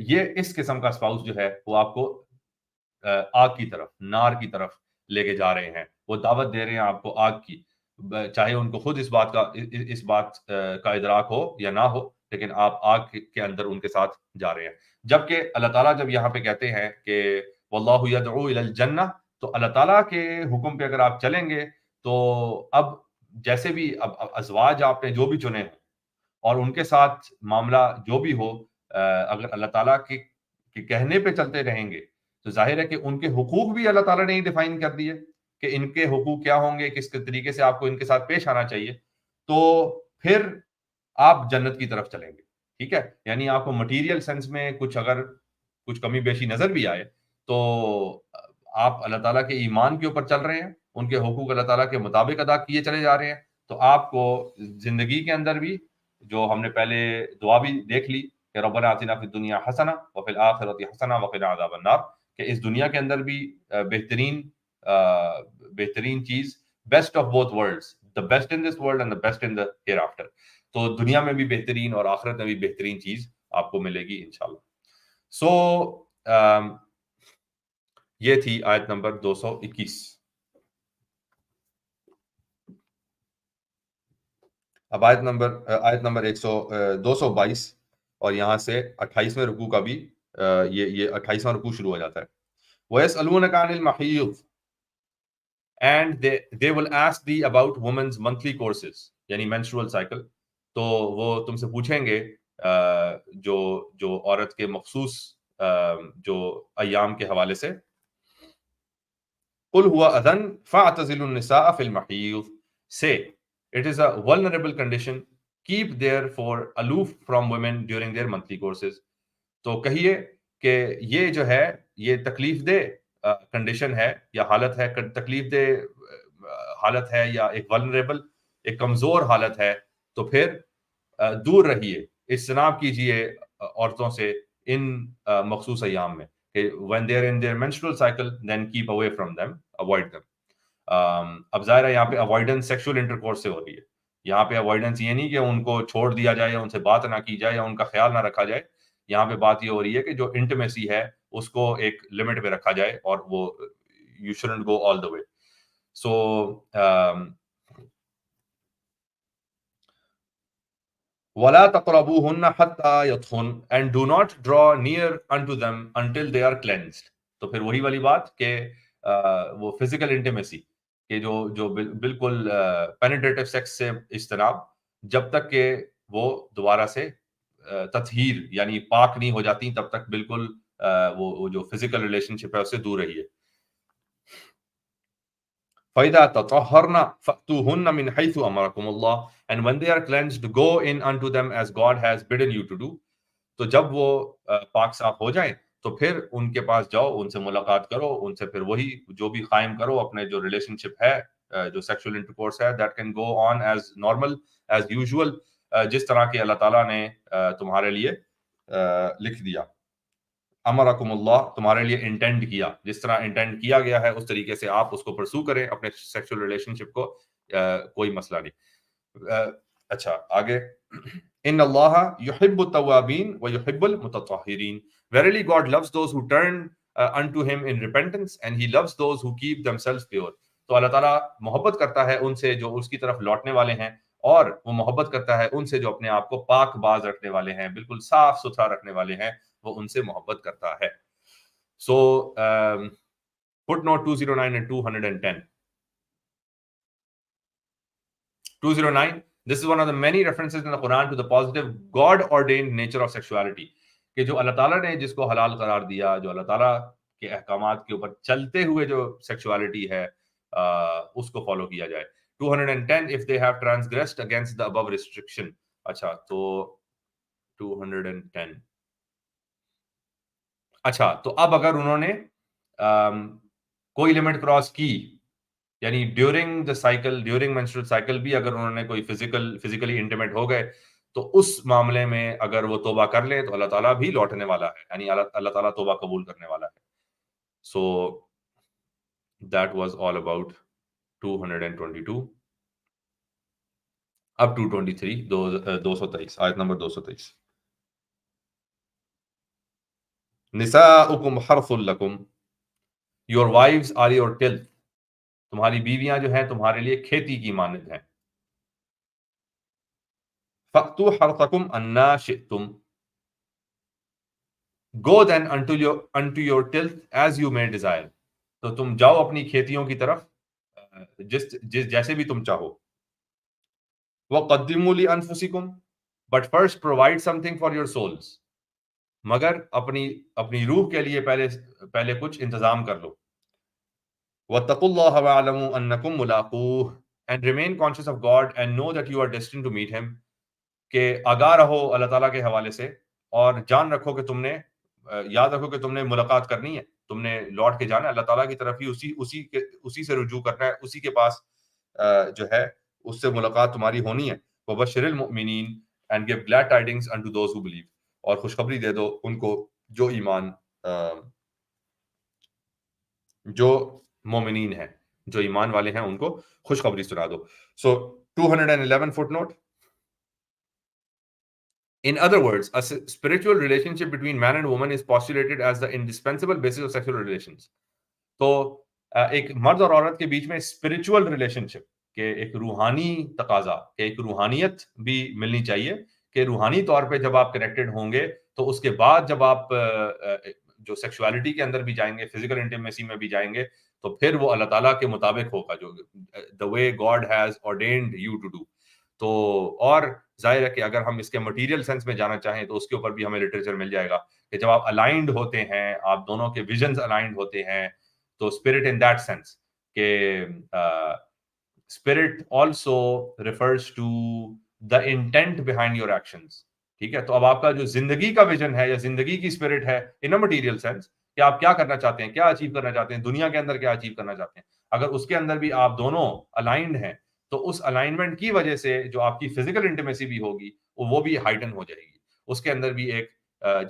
یہ اس قسم کا اسپاؤس جو ہے وہ آپ کو آگ کی طرف، نار کی طرف لے کے جا رہے ہیں. وہ دعوت دے رہے ہیں آپ کو آگ کی، چاہے ان کو خود اس بات کا ادراک ہو یا نہ ہو، لیکن آپ آگ کے اندر ان کے ساتھ جا رہے ہیں. جبکہ اللہ تعالیٰ جب یہاں پہ کہتے ہیں کہ واللہ یدعو الی الجنہ، تو اللہ تعالیٰ کے حکم پہ اگر آپ چلیں گے تو اب جیسے بھی اب ازواج آپ نے جو بھی چنے ہوں اور ان کے ساتھ معاملہ جو بھی ہو، اگر اللہ تعالیٰ کے کہنے پہ چلتے رہیں گے تو ظاہر ہے کہ ان کے حقوق بھی اللہ تعالیٰ نے ہی ڈیفائن کر دیے کہ ان کے حقوق کیا ہوں گے، کس طریقے سے آپ کو ان کے ساتھ پیش آنا چاہیے. تو پھر آپ جنت کی طرف چلیں گے. ٹھیک ہے، یعنی آپ کو مٹیریل سینس میں اگر کچھ کمی بیشی نظر بھی آئے تو آپ اللہ تعالیٰ کے ایمان کے اوپر چل رہے ہیں، ان کے حقوق اللہ تعالیٰ کے مطابق ادا کیے چلے جا رہے ہیں. تو آپ کو زندگی کے اندر بھی جو ہم نے پہلے دعا بھی دیکھ لی کہ ربنا آتنا فی الدنیا حسنہ وفی الآخرۃ حسنہ وقنا عذاب النار، کہ اس دنیا کے اندر بھی بہترین چیز، best of both worlds, the best in this world and the best in the hereafter. تو دنیا میں بھی بہترین اور آخرت میں بھی بہترین چیز آپ کو ملے گی انشاءاللہ. سو یہ تھی آیت نمبر 221. اب آیت نمبر 222 اور یہاں سے 28ویں رکوع کا بھی یہ 28واں رکوع شروع ہو جاتا ہے. وَيَسْأَلُونَكَ عَنِ الْمَحِيضِ and they will ask thee about women's monthly courses یعنی menstrual cycle. تو وہ تم سے پوچھیں گے جو عورت کے مخصوص جو ایام کے حوالے سے. قُلْ هُوَ أَذًى فَاعْتَزِلُوا النِّسَاءَ فِي الْمَحِيضِ Say, it is a vulnerable condition. Keep therefore aloof from women during their monthly courses. تو کہیے کہ یہ جو ہے یہ تکلیف دہ کنڈیشن ہے یا حالت ہے, تکلیف دہ حالت ہے یا ایک ولنریبل ایک کمزور حالت ہے, تو پھر دور رہیے, اجتناب کیجیے عورتوں سے ان مخصوص ایام میں. When they are in their menstrual cycle, then keep away from them, avoid them. اب ظاہر ہے یہاں پہ اوائڈنس سیکشل انٹرکورس سے ہو رہی ہے. یہاں پہ اوائڈنس یہ نہیں کہ ان کو چھوڑ دیا جائے یا ان سے بات نہ کی جائے یا ان کا خیال نہ رکھا جائے. یہاں پہ بات یہ ہو رہی ہے کہ جو انٹیمیسی ہے اس کو ایک لمٹ پہ رکھا جائے اور وہ یو شوڈنٹ گو آل دا وے. سو وَلَا تَقْرَبُوهُنَّ حَتَّى يَطْهُرْنَ and do not draw near unto them until they are cleansed. تو پھر وہی والی بات کہ وہ فزیکل انٹیمیسی کہ جو بالکل پینیٹریٹو سیکس سے اجتناب جب تک کہ وہ دوبارہ سے تطہیر یعنی پاک نہیں ہو جاتی تب تک بالکل وہ جو فزیکل ریلیشن شپ ہے اس سے دور رہیے. فَإِذَا تَطَهَّرْنَ فَأْتُوهُنَّ مِنْ حَيْثُ أَمَرَكُمُ اللَّهُ and when they are cleansed go in unto them as God has bidden you to do. تو جب وہ پاک صاف ہو جائیں تو پھر ان کے پاس جاؤ, ان سے ملاقات کرو, ان سے پھر وہی جو بھی قائم کرو اپنے جو ریلیشن شپ ہے جو سیکشل انٹرکورس ہے that can go on as normal as usual جس طرح کہ اللہ تعالیٰ نے تمہارے لیے لکھ دیا. امرکم اللہ تمہارے لیے انٹینڈ کیا, جس طرح انٹینڈ کیا گیا ہے اس طریقے سے آپ اس کو پرسو کریں اپنے سیکشل ریلیشن شپ کو, کوئی مسئلہ نہیں. اچھا آگے, ان اللہ یحب التوابین ویحب المتطہرین. Verily God loves those who turn unto him in repentance and he loves those who keep themselves pure. تو اللہ تعالیٰ محبت کرتا ہے ان سے جو اس کی طرف لوٹنے والے ہیں, اور وہ محبت کرتا ہے ان سے جو اپنے آپ کو پاک باز رکھنے والے ہیں, بالکل صاف ستھرا رکھنے والے ہیں, وہ ان سے محبت کرتا ہے. So footnote 209 and 210. 209, this is one of the many references in the Quran to the positive God-ordained nature of sexuality. کہ جو اللہ تعالیٰ نے جس کو حلال قرار دیا, جو اللہ تعالیٰ کے احکامات کے اوپر چلتے ہوئے جو سیکشوالٹی ہے اس کو فالو کیا جائے. 210, if they have transgressed against the above restriction. اچھا تو 210, اچھا تو اب اگر انہوں نے کوئی لمٹ کراس کی یعنی during the cycle, during menstrual cycle بھی اگر انہوں نے کوئی فزیکلی انٹیمیٹ ہو گئے تو اس معاملے میں اگر وہ توبہ کر لیں تو اللہ تعالیٰ بھی لوٹنے والا ہے, یعنی اللہ تعالیٰ توبہ قبول کرنے والا ہے. So that was all about 222. اب 223 223 آیت نمبر 223. نساؤکم حرث لکم, your wives are your till. تمہاری بیویاں جو ہیں تمہارے لیے کھیتی کی مانند ہیں. فَأْتُوا حَرْثَكُمْ أَنَّا شِئْتُمْ. Go then unto your tilth as you may desire. تو تم جاؤ اپنی کھیتیوں کی طرف جیسے بھی تم چاہو. وَقَدِّمُوا لِأَنفُسِكُمْ, but first provide something for your souls. مگر اپنی روح کے لیے پہلے کچھ انتظام کر لو. وَاتَّقُوا اللَّهَ وَاعْلَمُوا أَنَّكُمْ مُلَاقُوهُ, and remain conscious of God and know that you are destined to meet him. کہ آگاہ رہو اللہ تعالیٰ کے حوالے سے اور جان رکھو کہ تم نے یاد رکھو کہ تم نے ملاقات کرنی ہے, تم نے لوٹ کے جانا ہے اللہ تعالیٰ کی طرف ہی, اسی سے رجوع کرنا ہے, اسی کے پاس جو ہے اس سے ملاقات تمہاری ہونی ہے. وَبَشِّرِ الْمُؤْمِنِينَ and give glad tidings unto those who believe. اور خوشخبری دے دو ان کو جو مومنین ہیں, جو ایمان والے ہیں, ان کو خوشخبری سنا دو. So 211 footnote. In other words, a spiritual relationship between man and woman is postulated as the indispensable basis of sexual relations. تو ایک مرد اور عورت کے بیچ میں spiritual relationship کہ ایک روحانی تقاضا، کہ ایک روحانیت بھی ملنی چاہیے، کہ روحانی طور پہ جب آپ کنیکٹڈ ہوں گے تو اس کے بعد جب آپ جو سیکشوالٹی کے اندر بھی جائیں گے، فزیکل انٹیمیسی میں بھی جائیں گے، تو پھر وہ اللہ تعالیٰ کے مطابق ہوگا، جو the way God has ordained you to do. تو اور ظاہر ہے کہ اگر ہم اس کے مٹیریل سینس میں جانا چاہیں تو اس کے اوپر بھی ہمیں لٹریچر مل جائے گا کہ جب آپ الائنڈ ہوتے ہیں، آپ دونوں کے ویژنز الائنڈ ہوتے ہیں، تو اسپرٹ ان دیٹ سینس کہ spirit also refers to the intent behind your actions. ٹھیک ہے، تو اب آپ کا جو زندگی کا ویژن ہے یا زندگی کی اسپرٹ ہے ان اے مٹیریل سینس، کہ آپ کیا کرنا چاہتے ہیں، کیا اچیو کرنا چاہتے ہیں دنیا کے اندر، کیا اچیو کرنا چاہتے ہیں، اگر اس کے اندر بھی آپ دونوں الائنڈ ہیں تو اس الائنمنٹ کی وجہ سے جو آپ کی فزیکل انٹیمیسی بھی ہوگی وہ بھی ہائٹن ہو جائے گی، اس کے اندر بھی ایک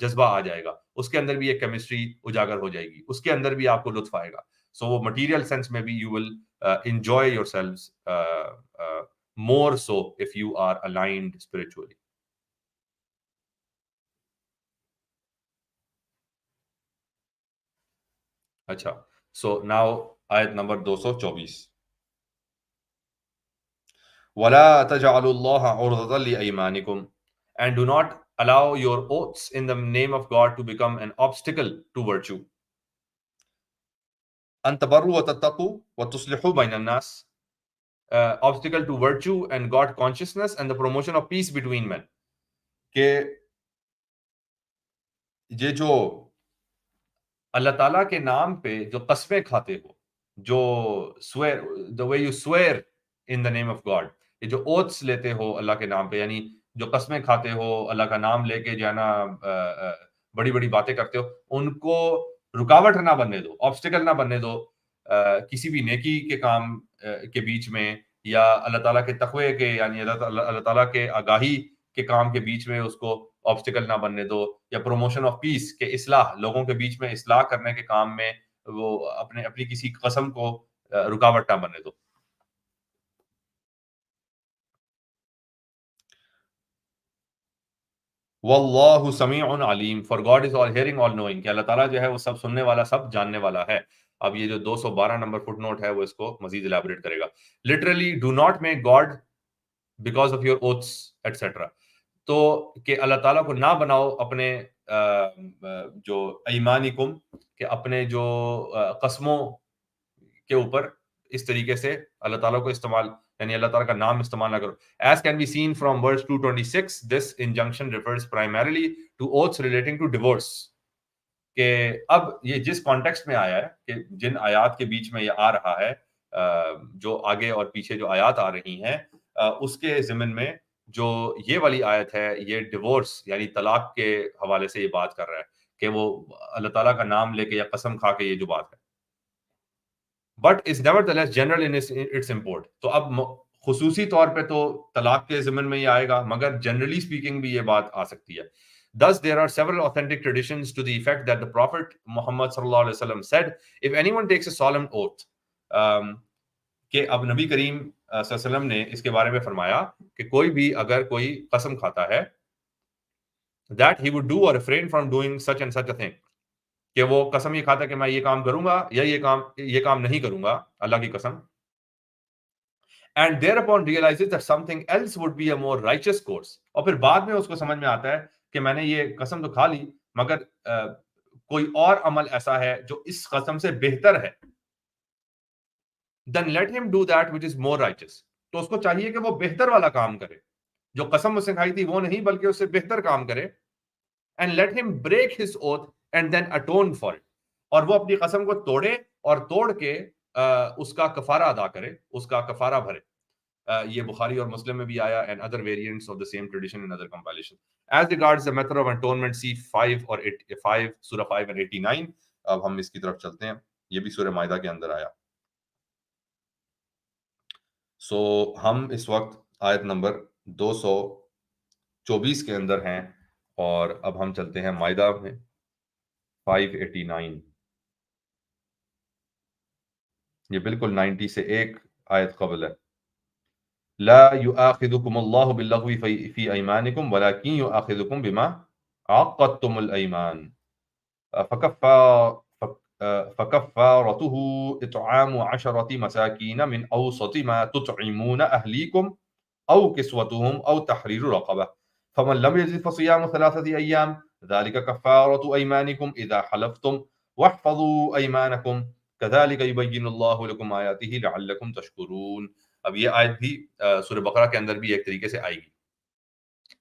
جذبہ آ جائے گا، اس کے اندر بھی ایک کیمسٹری اجاگر ہو جائے گی، اس کے اندر بھی آپ کو لطف آئے گا. سو وہ مٹیریل سینس میں بھی you will enjoy yourselves more so if you are aligned spiritually. اچھا، so now آیت نمبر 224. وَلَا تَجْعَلُوا اللَّهَ عُرْضَةً لِأَيْمَانِكُمْ, and do not allow your oaths in the name of God to become an obstacle to virtue. أَن تَبَرُّوا وَتَتَّقُوا وَتُصْلِحُوا بَيْنَ النَّاسِ, obstacle to virtue and God consciousness and the promotion of peace between men. کہ یہ جو اللہ تعالیٰ کے نام پہ جو قسمیں کھاتے ہو، جو swear, the way you swear in the name of God, یہ جو oaths لیتے ہو اللہ کے نام پہ، یعنی جو قسمیں کھاتے ہو اللہ کا نام لے کے جو ہے نا بڑی بڑی باتیں کرتے ہو، ان کو رکاوٹ نہ بننے دو، آبسٹیکل نہ بننے دو کسی بھی نیکی کے کام کے بیچ میں، یا اللہ تعالیٰ کے تقوی کے، یعنی اللہ تعالیٰ کے آگاہی کے کام کے بیچ میں اس کو آبسٹیکل نہ بننے دو، یا پروموشن آف پیس کے اصلاح، لوگوں کے بیچ میں اصلاح کرنے کے کام میں وہ اپنی کسی قسم کو رکاوٹ نہ بننے دو. واللہ سمیع علیم, for God is all hearing all knowing, کہ اللہ تعالیٰ جو ہے وہ سب سننے والا، سب جاننے والا ہے. اب یہ جو 212 نمبر فٹ نوٹ ہے وہ اس کو مزید الیبوریٹ کرے گا. Literally do not make God because of your oaths et cetera, تو کہ اللہ تعالیٰ کو نہ بناؤ اپنے جو ایمانکم، کہ اپنے جو قسموں کے اوپر اس طریقے سے اللہ تعالیٰ کو استعمال، یعنی اللہ تعالیٰ کا نام استعمال نہ کرو. As can be seen from verse 226, this injunction refers primarily to oaths relating to divorce. کہ اب یہ جس کانٹیکسٹ میں آیا ہے، کہ جن آیات کے بیچ میں یہ آ رہا ہے، جو آگے اور پیچھے جو آیات آ رہی ہیں، اس کے ضمن میں جو یہ والی آیت ہے یہ ڈیورس یعنی طلاق کے حوالے سے یہ بات کر رہا ہے، کہ وہ اللہ تعالیٰ کا نام لے کے یا قسم کھا کے یہ جو بات ہے. But is never the less general in its import. تو اب خصوصی طور پہ تو طلاق کے ضمن میں یہ آئے گا، مگر جنرلی اسپیکنگ بھی یہ بات آ سکتی ہے. Thus there are several authentic traditions to the effect that the Prophet Muhammad sallallahu alaihi wasallam said, if anyone takes a solemn oath, کہ اب نبی کریم صلی اللہ علیہ وسلم نے اس کے بارے میں فرمایا کہ کوئی بھی اگر کوئی قسم کھاتا ہے that he would do or refrain from doing such and such a thing, کہ وہ قسم یہ کھاتا کہ میں یہ کام کروں گا یا یہ کام نہیں کروں گا اللہ کی قسم, and thereupon realizes that something else would be a more righteous course, اور پھر بعد میں اس کو سمجھ میں آتا ہے کہ میں نے یہ قسم تو کھا لی مگر کوئی اور عمل ایسا ہے جو اس قسم سے بہتر ہے, then let him do that which is more righteous. تو اس کو چاہیے کہ وہ بہتر والا کام کرے، جو قسم اس نے کھائی تھی وہ نہیں بلکہ اس سے بہتر کام کرے, and let him break his oath and then atone for it, اور وہ اپنی قسم کو توڑے اور توڑ کے اس کا کفارہ ادا کرے، اس کا کفارہ بھرے. یہ بخاری اور مسلم میں بھی آیا, and other variants of the same tradition in other compilations. As regards the method of atonement, see 5 اور 5 سورہ 5 اور 89. اب ہم اس کی طرف چلتے ہیں, یہ بھی سورہ مائدہ کے اندر آیا. سو ہم اس وقت آیت نمبر 224 کے اندر ہیں, اور اب ہم چلتے ہیں مائدہ میں 589. یہ بالکل 90 سے ایک آیت قبل ہے. لا يؤاخذكم الله باللغو في ايمانكم ولكن يؤاخذكم بما عقدتم الايمان فَكَفَّارَتُهُ إِطْعَامُ 10 مَسَاكِينَ مِنْ أَوْسَطِ مَا تُطْعِمُونَ أَهْلِيكُمْ أَوْ كِسْوَتُهُمْ أَوْ تَحْرِيرُ رَقَبَةٍ فَمَنْ لَمْ يَجِدْ فَصِيَامُ 3 أَيَّامٍ ذَلِكَ كَفَّارَةُ أَيْمَانِكُمْ إِذَا حَلَفْتُمْ وَاحْفَظُوا أَيْمَانَكُمْ كَذَلِكَ يُبَيِّنُ اللَّهُ لَكُمْ آيَاتِهِ لَعَلَّكُمْ تَشْكُرُونَ. اب یہ آیت بھی سورہ بقرہ کے اندر بھی ایک طریقے سے آئے گی.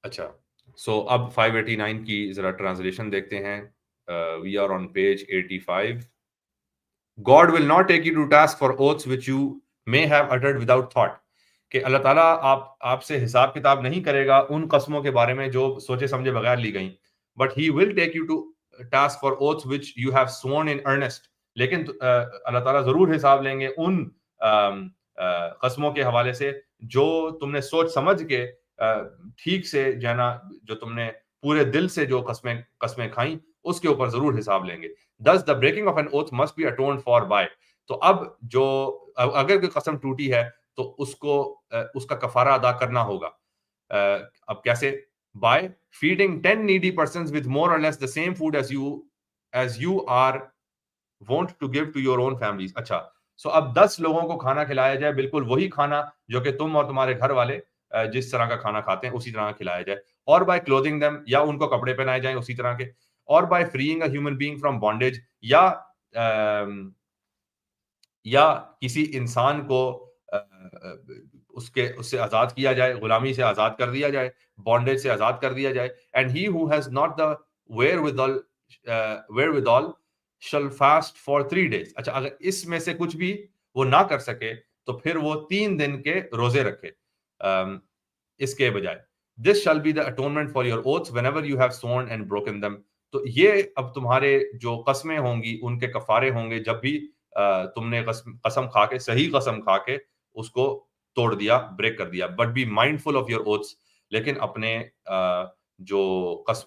اچھا، سو اب 589 کی ذرا ٹرانسلیشن دیکھتے ہیں. We are on page 85. God will not take you to task for oaths which you may have uttered without thought. کہ اللہ تعالیٰ آپ سے حساب کتاب نہیں کرے گا ان قسموں کے بارے میں جو سوچے سمجھے بغیر لی گئیں. But he will take you to task for oaths which you have sworn in earnest. لیکن اللہ تعالیٰ ضرور حساب لیں گے ان قسموں کے حوالے سے جو تم نے سوچ سمجھ کے ٹھیک سے جو تم نے پورے دل سے جو قسمیں کھائیں اس کے اوپر ضرور حساب لیں گے. Thus the breaking of an oath must be atoned for by. تو اب اگر کوئی قسم ٹوٹی ہے تو اس کا کفارہ ادا کرنا ہوگا. اب کیسے؟ by feeding 10 needy persons with more or less the same food as you are wont to give to your own families. اچھا، سو اب 10 لوگوں کو کھانا کھلایا جائے، بالکل وہی کھانا جو کہ تم اور تمہارے گھر والے جس طرح کا کھانا کھاتے ہیں اسی طرح کا کھلایا جائے. اور by clothing them، یا ان کو کپڑے پہنائے جائیں اسی طرح کے. اور by freeing a human being from bondage، یا کسی انسان کو اس سے آزاد کیا جائے، غلامی سے آزاد کر دیا جائے، بانڈیج سے آزاد کر دیا جائے. And he who has not the wherewithal shall fast for 3 days. اچھا، اگر اس میں سے کچھ بھی وہ نہ کر سکے تو پھر وہ 3 دن کے روزے رکھے اس کے بجائے. This shall be the atonement for your oaths whenever you have sworn and broken them. تو یہ اب تمہارے جو قسمیں ہوں گی ان کے کفارے ہوں گے جب بھی تم نے قسم کھا کے، صحیح قسم کھا کے اس کو توڑ دیا، بریک کر دیا. But be mindful of your oaths, لیکن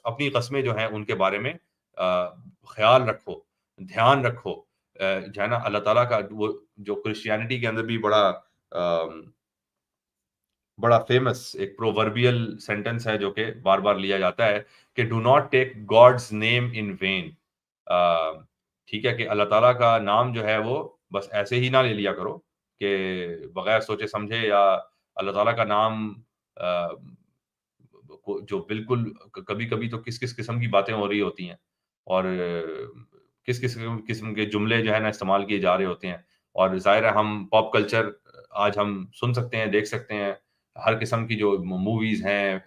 اپنی قسمیں جو ہیں ان کے بارے میں خیال رکھو، دھیان رکھو. جو ہے نا اللہ تعالیٰ کا وہ جو کرسچینٹی کے اندر بھی بڑا فیمس ایک پرووربیل سینٹنس ہے جو کہ بار بار لیا جاتا ہے کہ do not take God's name in when. ٹھیک ہے، کہ اللہ تعالیٰ کا نام جو ہے وہ بس ایسے ہی نہ لے لیا کرو کہ بغیر سوچے سمجھے، یا اللہ تعالیٰ کا نام جو بالکل کبھی کبھی تو کس قسم کی باتیں ہو رہی ہوتی ہیں اور کس قسم کے جملے جو ہے نا استعمال کیے جا رہے ہوتے ہیں. اور ظاہر ہے ہم پاپ کلچر آج ہم سن سکتے ہیں، دیکھ سکتے ہیں، ہر قسم کی جو موویز ہیں،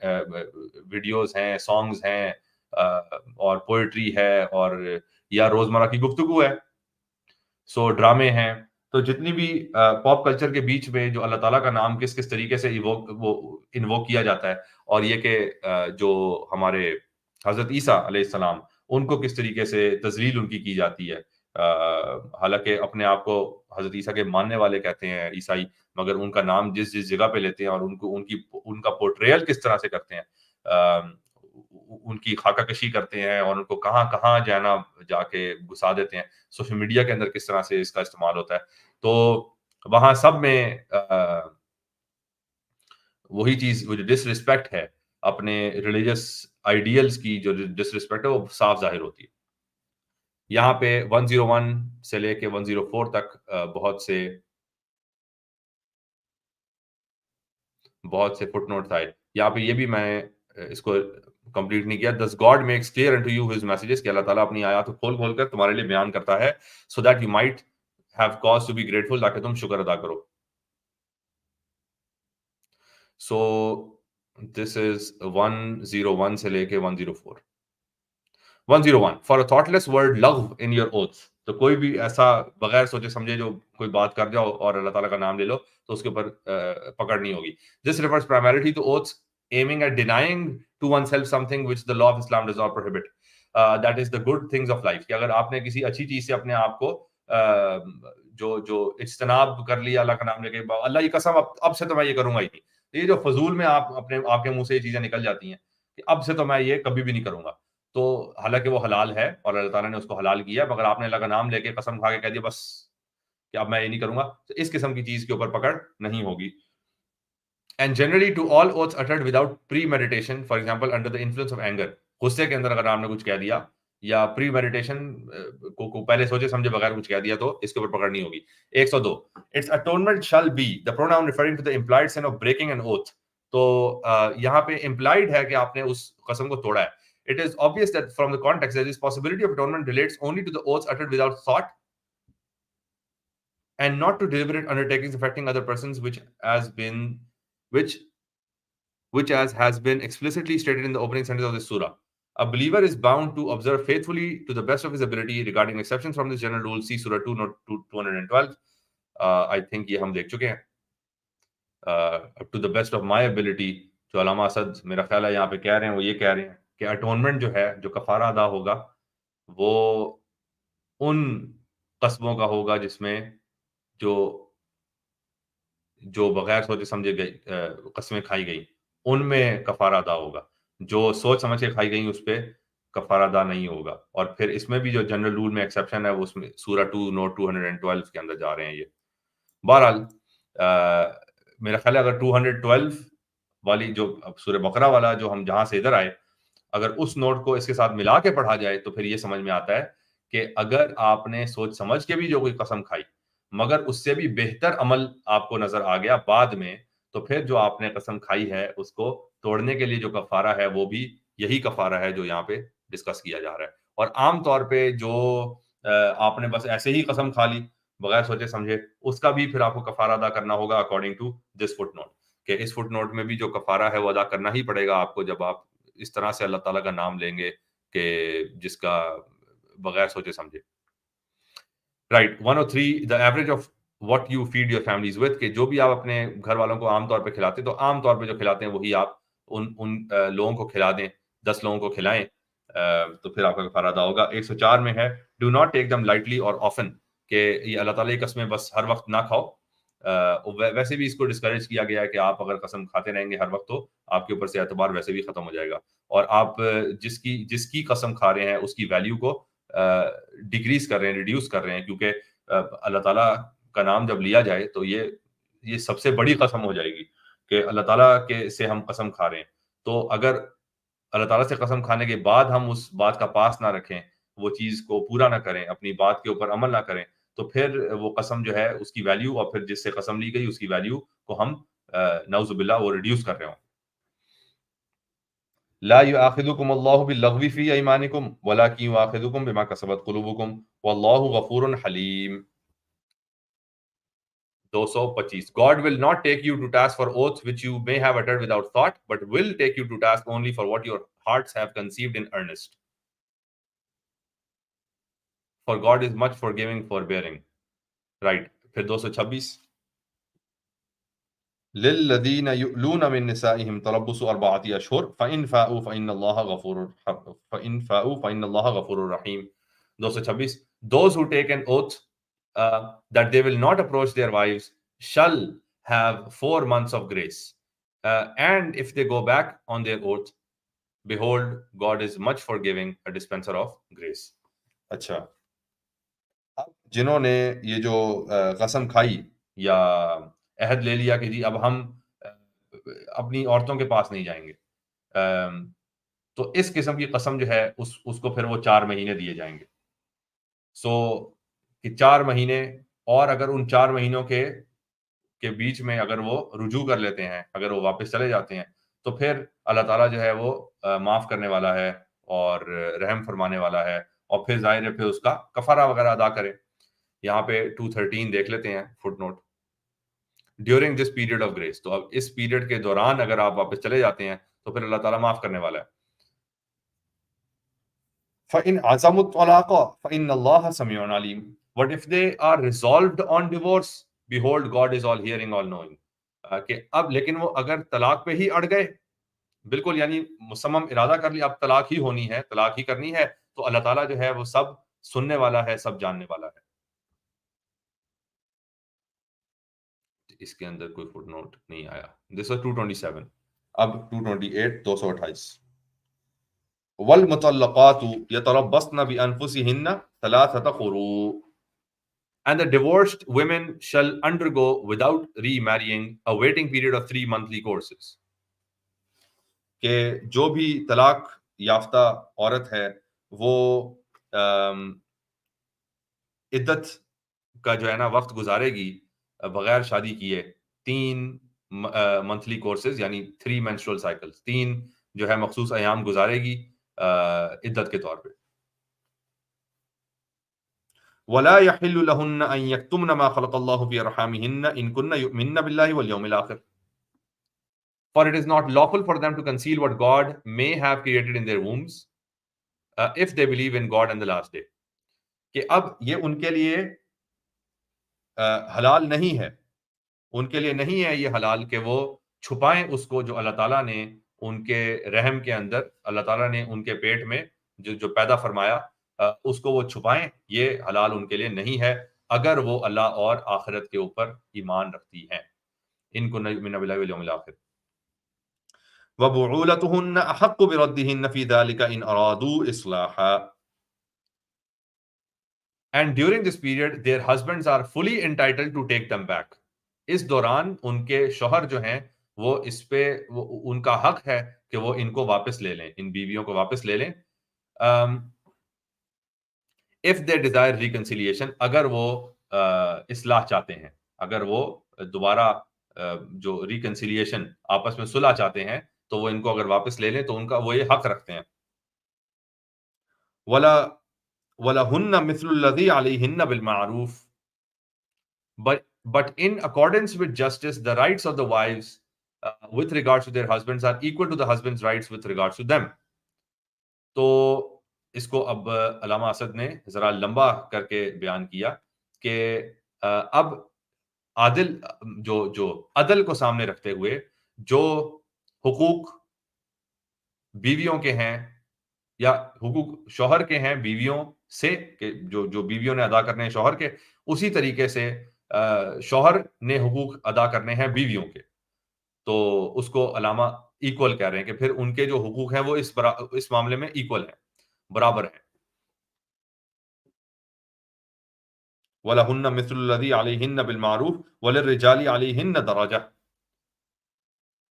ویڈیوز ہیں، سانگز ہیں، اور پوئٹری ہے، اور یا روزمرہ کی گفتگو ہے، سو ڈرامے ہیں. تو جتنی بھی پاپ کلچر کے بیچ میں جو اللہ تعالیٰ کا نام کس طریقے سے انووک کیا جاتا ہے، اور یہ کہ جو ہمارے حضرت عیسیٰ علیہ السلام ان کو کس طریقے سے تذلیل ان کی جاتی ہے. حالانکہ اپنے آپ کو حضرت عیسیٰ کے ماننے والے کہتے ہیں عیسائی، مگر ان کا نام جس جگہ پہ لیتے ہیں اور ان کا پورٹریل کس طرح سے کرتے ہیں، ان کی خاکہ کشی کرتے ہیں اور ان کو کہاں جانا جا کے گھسا دیتے ہیں. سوشل میڈیا کے اندر کس طرح سے اس کا استعمال ہوتا ہے. تو وہاں سب میں وہی چیز، وہ جو ڈس ریسپیکٹ ہے اپنے ریلیجس آئیڈیلز کی، جو ڈس ریسپیکٹ ہے وہ صاف ظاہر ہوتی ہے. یہاں پہ 101 سے لے کے 104 تک بہت سے فٹ نوٹس آئے. یہاں پہ یہ بھی میں اس کو کمپلیٹ نہیں کیا. Thus God makes clear unto you his messages، کہ اللہ تعالیٰ اپنی آیات کو کھول کر تمہارے لیے بیان کرتا ہے، so that you might have cause to be grateful، تاکہ تم شکر ادا کرو. So this is 101 سے لے کے 104. 101 For a thoughtless word lagw in your oaths. تو کوئی بھی ایسا بغیر سوچے سمجھے جو کوئی بات کر جاؤ اور اللہ تعالیٰ کا نام لے لو تو اس کے اوپر پکڑ نہیں ہوگی. This refers primarily to oaths aiming at denying to oneself something which the law of Islam does not prohibit. That is the good things of life. کہ اگر آپ نے کسی اچھی چیز سے اپنے آپ کو جو اجتناب کر لیا اللہ کا نام لے کے، اللہ کی قسم اب سے تو میں یہ کروں گا ہی نہیں. یہ جو فضول میں آپ کے منہ سے یہ چیزیں نکل جاتی ہیں کہ اب سے تو میں یہ کبھی بھی نہیں کروں گا، تو حالانکہ وہ حلال ہے اور اللہ تعالیٰ نے اس کو حلال کیا، مگر آپ نے اللہ کا نام لے کے قسم کھا کے کہہ دیا بس کہ اب میں یہ نہیں کروں گا، تو اس قسم کی چیز کے اوپر پکڑ نہیں ہوگی. And generally to all oaths uttered without premeditation, for example under the influence of anger. غصے کے اندر اگر آپ نے کچھ کہہ دیا یا پری میڈیٹیشن کو پہلے سوچے سمجھے بغیر کچھ کہہ دیا تو اس کے اوپر پکڑ نہیں ہوگی. 102 اٹس اٹونمنٹ شل be the pronoun referring to the implied sin of breaking an oath. تو یہاں پہ implied ہے کہ آپ نے اس قسم کو توڑا ہے. It is obvious that from the context there is possibility of atonement relates only to the oaths uttered without thought and not to deliberate undertakings affecting other persons, which as has been explicitly stated in the opening sentence of this surah. A believer is bound to observe faithfully to the best of his ability. Regarding exceptions from this general rule, see Surah 2, note 212. I think یہ ہم دیکھ چکے ہیں. To the best of my ability, جو علامہ اسد میرا خیال ہے یہاں پہ کہہ رہے ہیں وہ یہ کہہ رہے ہیں کہ اٹونمنٹ جو ہے جو کفارہ ادا ہوگا وہ ان قسموں کا ہوگا جس میں جو بغیر سوچے سمجھے گئی قسمیں کھائی گئی ان میں کفارہ ادا ہوگا. جو سوچ سمجھ کے کھائی گئی اس پہ کفارہ ادا نہیں ہوگا. اور پھر اس میں بھی جو جنرل رول میں ایکسیپشن ہے وہ اس میں سورہ 2 نوٹ 212 کے اندر جا رہے ہیں یہ. بہرحال میرا خیال ہے اگر 212 والی جو سورہ بقرہ والا جو ہم جہاں سے ادھر آئے اگر اس نوٹ کو اس کے ساتھ ملا کے پڑھا جائے تو پھر یہ سمجھ میں آتا ہے کہ اگر آپ نے سوچ سمجھ کے بھی جو کوئی قسم کھائی مگر اس سے بھی بہتر عمل آپ کو نظر آ گیا بعد میں تو پھر جو آپ نے قسم کھائی ہے اس کو توڑنے کے لیے جو کفارہ ہے وہ بھی یہی کفارہ ہے جو یہاں پہ ڈسکس کیا جا رہا ہے. اور عام طور پہ جو آپ نے بس ایسے ہی قسم کھا لی بغیر سوچے سمجھے اس کا بھی پھر آپ کو کفارہ ادا کرنا ہوگا according to this footnote کہ اس فٹ نوٹ میں بھی جو کفارہ ہے وہ ادا کرنا ہی پڑے گا آپ کو جب آپ اس طرح سے اللہ تعالیٰ کا نام لیں گے کہ جس کا بغیر سوچے سمجھے. Right 103 the average of what you feed your families with کہ جو بھی آپ اپنے گھر والوں کو عام طور پہ کھلاتے ہیں تو عام طور پہ جو کھلاتے ہیں وہی آپ ان لوگوں کو کھلا دیں. 10 لوگوں کو کھلائیں تو پھر آپ کا کفارہ ادا ہوگا. 104 میں ہے do not take them lightly or often کہ یہ اللہ تعالیٰ کی قسمیں بس ہر وقت نہ کھاؤ. ویسے بھی اس کو ڈسکریج کیا گیا ہے کہ آپ اگر قسم کھاتے رہیں گے ہر وقت تو آپ کے اوپر سے اعتبار ویسے بھی ختم ہو جائے گا اور آپ جس کی قسم کھا رہے ہیں اس کی ویلیو کو ڈیکریز کر رہے ہیں ریڈیوس کر رہے ہیں کیونکہ اللہ تعالیٰ کا نام جب لیا جائے تو یہ سب سے بڑی قسم ہو جائے گی کہ اللہ تعالیٰ کے سے ہم قسم کھا رہے ہیں. تو اگر اللہ تعالیٰ سے قسم کھانے کے بعد ہم اس بات کا پاس نہ رکھیں وہ چیز کو پورا نہ کریں اپنی بات کے اوپر عمل نہ کریں تو پھر وہ قسم جو ہے اس کی ویلیو اور پھر جس سے قسم لی گئی اس کی ویلیو کو ہم نعوذ باللہ وہ ریڈیوس کر رہے ہوں. لا يؤاخذكم الله باللغو في ايمانكم ولكن يؤاخذكم بما كسبت قلوبكم والله غفور حليم. 225 God will not take you to task for oaths which you may have uttered without thought but will take you to task only for what your hearts have conceived in earnest. For God is much forgiving, forbearing. Right. پھر 226 للذین یؤلون من نسائهم تربص 4 اشہر فإن فاؤوا فإن اللہ غفور رحیم. 226 Those who take an oath that they will not approach their wives shall have 4 months of grace and if they go back on their oath behold God is much forgiving, a dispenser of grace. اچھا اب جنہوں نے یہ جو قسم کھائی یا عہد لے لیا کہ جی اب ہم اپنی عورتوں کے پاس نہیں جائیں گے تو اس قسم کی قسم جو ہے اس کو پھر وہ 4 مہینے دیے جائیں گے. سو کہ 4 مہینے اور اگر ان 4 مہینوں کے بیچ میں اگر وہ رجوع کر لیتے ہیں اگر وہ واپس چلے جاتے ہیں تو پھر اللہ تعالیٰ جو ہے وہ معاف کرنے والا ہے اور رحم فرمانے والا ہے اور پھر ظاہر ہے پھر اس کا کفارہ وغیرہ ادا کرے. یہاں پہ 213 دیکھ لیتے ہیں footnote during this period of grace. تو اب اس پیریڈ کے دوران اگر آپ واپس چلے جاتے ہیں تو پھر اللہ تعالیٰ معاف کرنے والا ہے. فَإِنْ عَزَمُوا الطَّلَاقَ فَإِنَّ اللَّهَ سَمِيعٌ عَلِيمٌ. But if they are resolved on divorce, behold God is all hearing, all knowing. کہ اب لیکن وہ اگر طلاق پہ ہی اڑ گئے بالکل یعنی مصمم ارادہ کر لیا اب طلاق ہی ہونی ہے طلاق ہی کرنی ہے تو اللہ تعالیٰ جو ہے وہ سب سننے والا ہے سب جاننے والا ہے. اس کے اندر کوئی فٹ نوٹ نہیں آیا. This was 227. اب 228 228 والمطلقات يتربصن بأنفسهن 3 قروء and the divorced women shall undergo without remarrying a waiting period of 3 monthly courses. کہ جو بھی طلاق یافتہ عورت ہے وہ عدت کا جو ہے نا وقت گزارے گی بغیر شادی کیے 3 منتھلی کورسز یعنی 3 menstrual cycles، 3 جو ہے مخصوص ایام گزارے گی عدت کے طور پہ. ولا يحل لهن ان يكتمن ما خلق الله في ارحامهن ان كن يؤمنن بالله واليوم الاخر. For it is not lawful for them to conceal what God may have created in their wombs if they believe in God and the last day. کہ اب یہ ان کے لیے حلال نہیں ہے، ان کے لیے نہیں ہے یہ حلال کہ وہ چھپائیں اس کو جو اللہ تعالیٰ نے ان کے رحم کے اندر، اللہ تعالیٰ نے ان کے پیٹ میں جو پیدا فرمایا اس کو وہ چھپائیں. یہ حلال ان کے لیے نہیں ہے اگر وہ اللہ اور آخرت کے اوپر ایمان رکھتی ہیں. ان کو من باللہ والیوم الآخر. وَبُعُولَتُهُنَّ أَحَقُّ بِرَدِّهِنَّ فِي ذَلِكَ إِنْ أَرَادُوا إِصْلَاحًا. And during this period their husbands are fully entitled to take them back. اس دوران ان کے شوہر جو ہیں وہ اس پہ ان کا حق ہے کہ وہ ان کو واپس لے لیں، ان بیویوں کو واپس لے لیں. if they desire reconciliation، اگر وہ اصلاح چاہتے ہیں، اگر وہ دوبارہ جو ریکنسیلیشن آپس میں صلح چاہتے ہیں تو وہ ان کو اگر واپس لے لیں تو ان کا وہ یہ حق رکھتے ہیں. وَلَهُنَّ مِثْلُ الَّذِي عَلَيْهِنَّ بِالْمَعْرُوفِ. But in accordance with justice, the rights of the wives with regards to their husbands are equal to the husband's rights with regards to them. تو اس کو اب علامہ اسد نے ذرا لمبا کر کے بیان کیا کہ اب عادل جو عدل کو سامنے رکھتے ہوئے جو حقوق بیویوں کے ہیں یا حقوق شوہر کے ہیں بیویوں سے، کہ جو بیویوں نے ادا کرنے ہیں شوہر کے، اسی طریقے سے شوہر نے حقوق ادا کرنے ہیں بیویوں کے. تو اس کو علامہ ایکول کہہ رہے ہیں کہ پھر ان کے جو حقوق ہیں وہ اس معاملے میں ایکول ہیں، برابر ہیں. وَلَهُنَّ مِثْلُ الَّذِي عَلَيْهِنَّ بِالْمَعْرُوفِ وَلِلرِّجَالِ عَلَيْهِنَّ دَرَجَةٌ.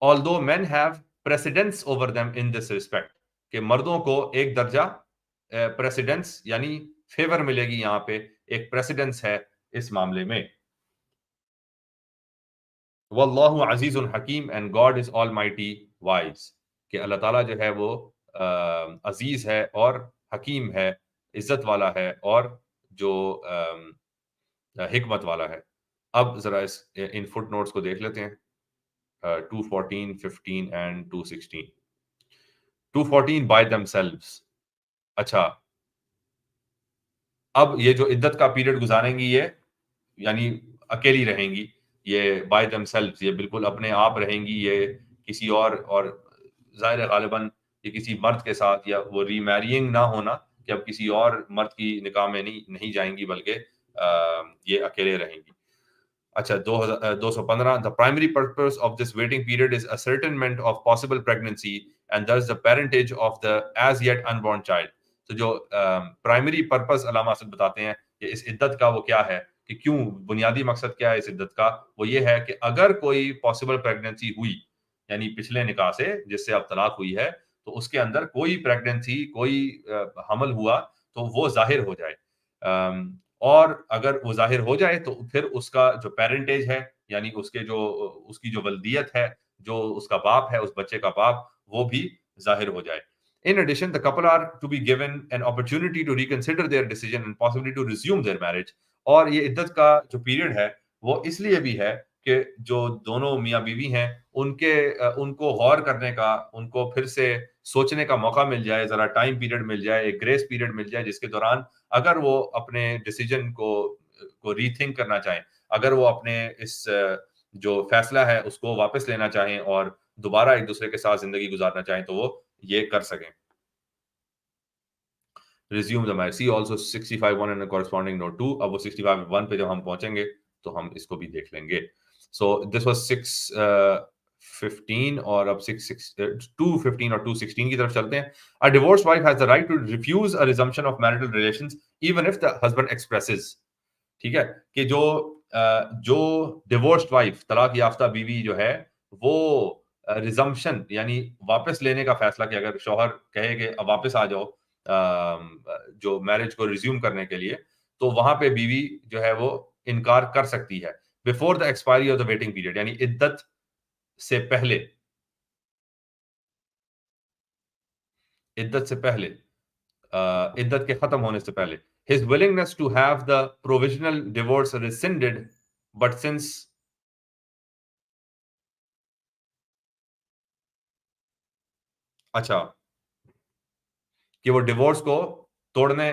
Although men have precedence over them in this respect، کہ مردوں کو ایک درجہ پریسیڈنس یعنی فیور ملے گی، یہاں پہ ایک پریسیڈنس ہے اس معاملے میں. واللہ عزیز حکیم and God is all mighty wise, کہ اللہ تعالیٰ جو ہے وہ عزیز ہے اور حکیم ہے، عزت والا ہے اور جو حکمت والا ہے. اب ذرا ان فٹ نوٹس کو دیکھ لیتے ہیں 214, 15 and 216. 214 by themselves. اچھا اب یہ جو عدت کا پیریڈ گزاریں گی یہ یعنی اکیلی رہیں گی، یہ بائی دم سیلفز، یہ بالکل اپنے آپ رہیں گی، یہ کسی اور ظاہر غالباً یہ کسی مرد کے ساتھ یا وہ ری میرینگ نہ ہونا کہ اب کسی اور مرد کی نکاح میں نہیں جائیں گی بلکہ یہ اکیلے رہیں گی. اچھا 215 the primary purpose of this waiting period is ascertainment of possible pregnancy and thus the parentage of the as yet unborn child. تو جو پرائمری پرپز علامہ اسد بتاتے ہیں کہ اس عدت کا وہ کیا ہے، کہ کیوں بنیادی مقصد کیا ہے اس عدت کا، وہ یہ ہے کہ اگر کوئی پاسبل پریگننسی ہوئی یعنی پچھلے نکاح سے جس سے اب طلاق ہوئی ہے تو اس کے اندر کوئی پریگننسی کوئی حمل ہوا تو وہ ظاہر ہو جائے، اور اگر وہ ظاہر ہو جائے تو پھر اس کا جو پیرنٹیج ہے یعنی اس کی جو ولدیت ہے، جو اس کا باپ ہے، اس بچے کا باپ، وہ بھی ظاہر ہو جائے. In addition, the couple are to be given an opportunity to reconsider their decision and possibly to resume their marriage. اور یہ عدت کا جو پیریڈ ہے وہ اس لیے بھی ہے کہ جو دونوں میاں بیوی ہیں ان کو غور کرنے کا، ان کو پھر سے سوچنے کا موقع مل جائے، ذرا ٹائم پیریڈ مل جائے، ایک گریس پیریڈ مل جائے جس کے دوران اگر وہ اپنے ڈیسیجن کو ری تھنک کرنا چاہیں، اگر وہ اپنے اس جو فیصلہ ہے اس کو واپس لینا چاہیں اور دوبارہ ایک دوسرے کے ساتھ زندگی گزارنا چاہیں تو وہ یہ کر سکیں. resume the marriage. See also 65.1 and a corresponding note 2. اب وہ 65.1 پہ جب ہم پہنچیں گے تو ہم اس کو بھی دیکھ لیں گے. So this was 615 اور اب 215 اور 216 کی طرف چلتے ہیں. A divorced wife has the right to refuse a resumption of marital relations even if the husband expresses. ٹھیک ہے کہ جو ڈیورسڈ وائف، طلاق یافتہ بیوی جو ہے، وہ ریزمپشن یعنی واپس لینے کا فیصلہ، کہ اگر شوہر کہے کہ اب واپس آ جاؤ جو میرج کو ریزیوم کرنے کے لیے، تو وہاں پہ بیوی جو ہے وہ انکار کر سکتی ہے before the expiry of the waiting period, یعنی عدت سے پہلے، عدت سے پہلے، عدت کے ختم ہونے سے پہلے. His willingness to have the provisional divorce rescinded, but since اچھا کہ وہ ڈیورس کو توڑنے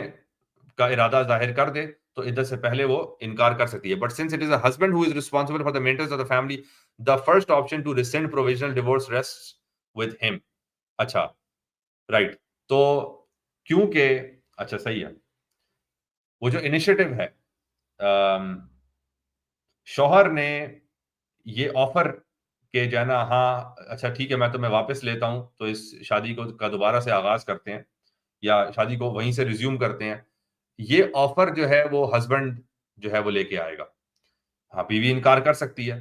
کا ارادہ ظاہر کر دے تو عدت سے پہلے وہ انکار کر سکتی ہے. But since it is a husband who is responsible for the maintenance of the family, the first option to rescind provisional divorce rest with him. اچھا رائٹ، تو کیونکہ اچھا صحیح ہے، وہ جو انیشیٹو ہے شوہر نے یہ آفر کہ جو ہے نا ہاں اچھا ٹھیک ہے میں تمہیں واپس لیتا ہوں تو اس شادی کو کا دوبارہ سے آغاز کرتے ہیں یا شادی کو وہیں سے ریزیوم کرتے ہیں، یہ آفر جو ہے وہ ہسبینڈ جو ہے وہ لے کے آئے گا. ہاں بیوی انکار کر سکتی ہے،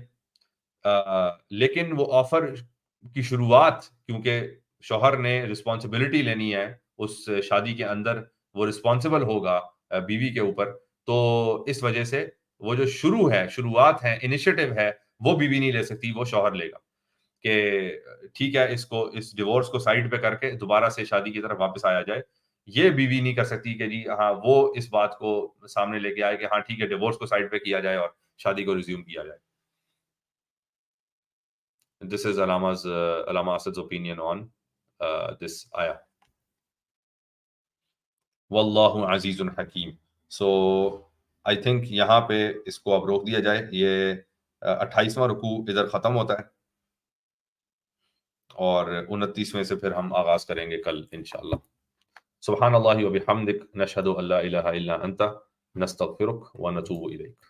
لیکن وہ آفر کی شروعات کیونکہ شوہر نے رسپانسبلٹی لینی ہے اس شادی کے اندر، وہ رسپانسبل ہوگا بیوی کے اوپر، تو اس وجہ سے وہ جو شروع ہے، شروعات ہیں، انیشیٹو ہے، وہ بیوی نہیں لے سکتی، وہ شوہر لے گا کہ ٹھیک ہے اس کو اس ڈیورس کو سائڈ پہ کر کے دوبارہ سے شادی کی طرف واپس آیا جائے. یہ بیوی نہیں کر سکتی کہ جی ہاں وہ اس بات کو سامنے لے کے آئے کہ ہاں ٹھیک ہے ڈیورس کو سائڈ پہ کیا جائے اور شادی کو ریزیوم کیا جائے. This is Allama Asad's opinion on this ayah. واللہ عزیز حکیم. سو آئی تھنک یہاں پہ اس کو اب روک دیا جائے، یہ 28واں رکوع ادھر ختم ہوتا ہے اور 29ویں سے پھر ہم آغاز کریں گے کل انشاءاللہ. سبحان اللہ و بحمدک، نشہد ان لا الہ الا انت، نستغفرک و نتوب الیک.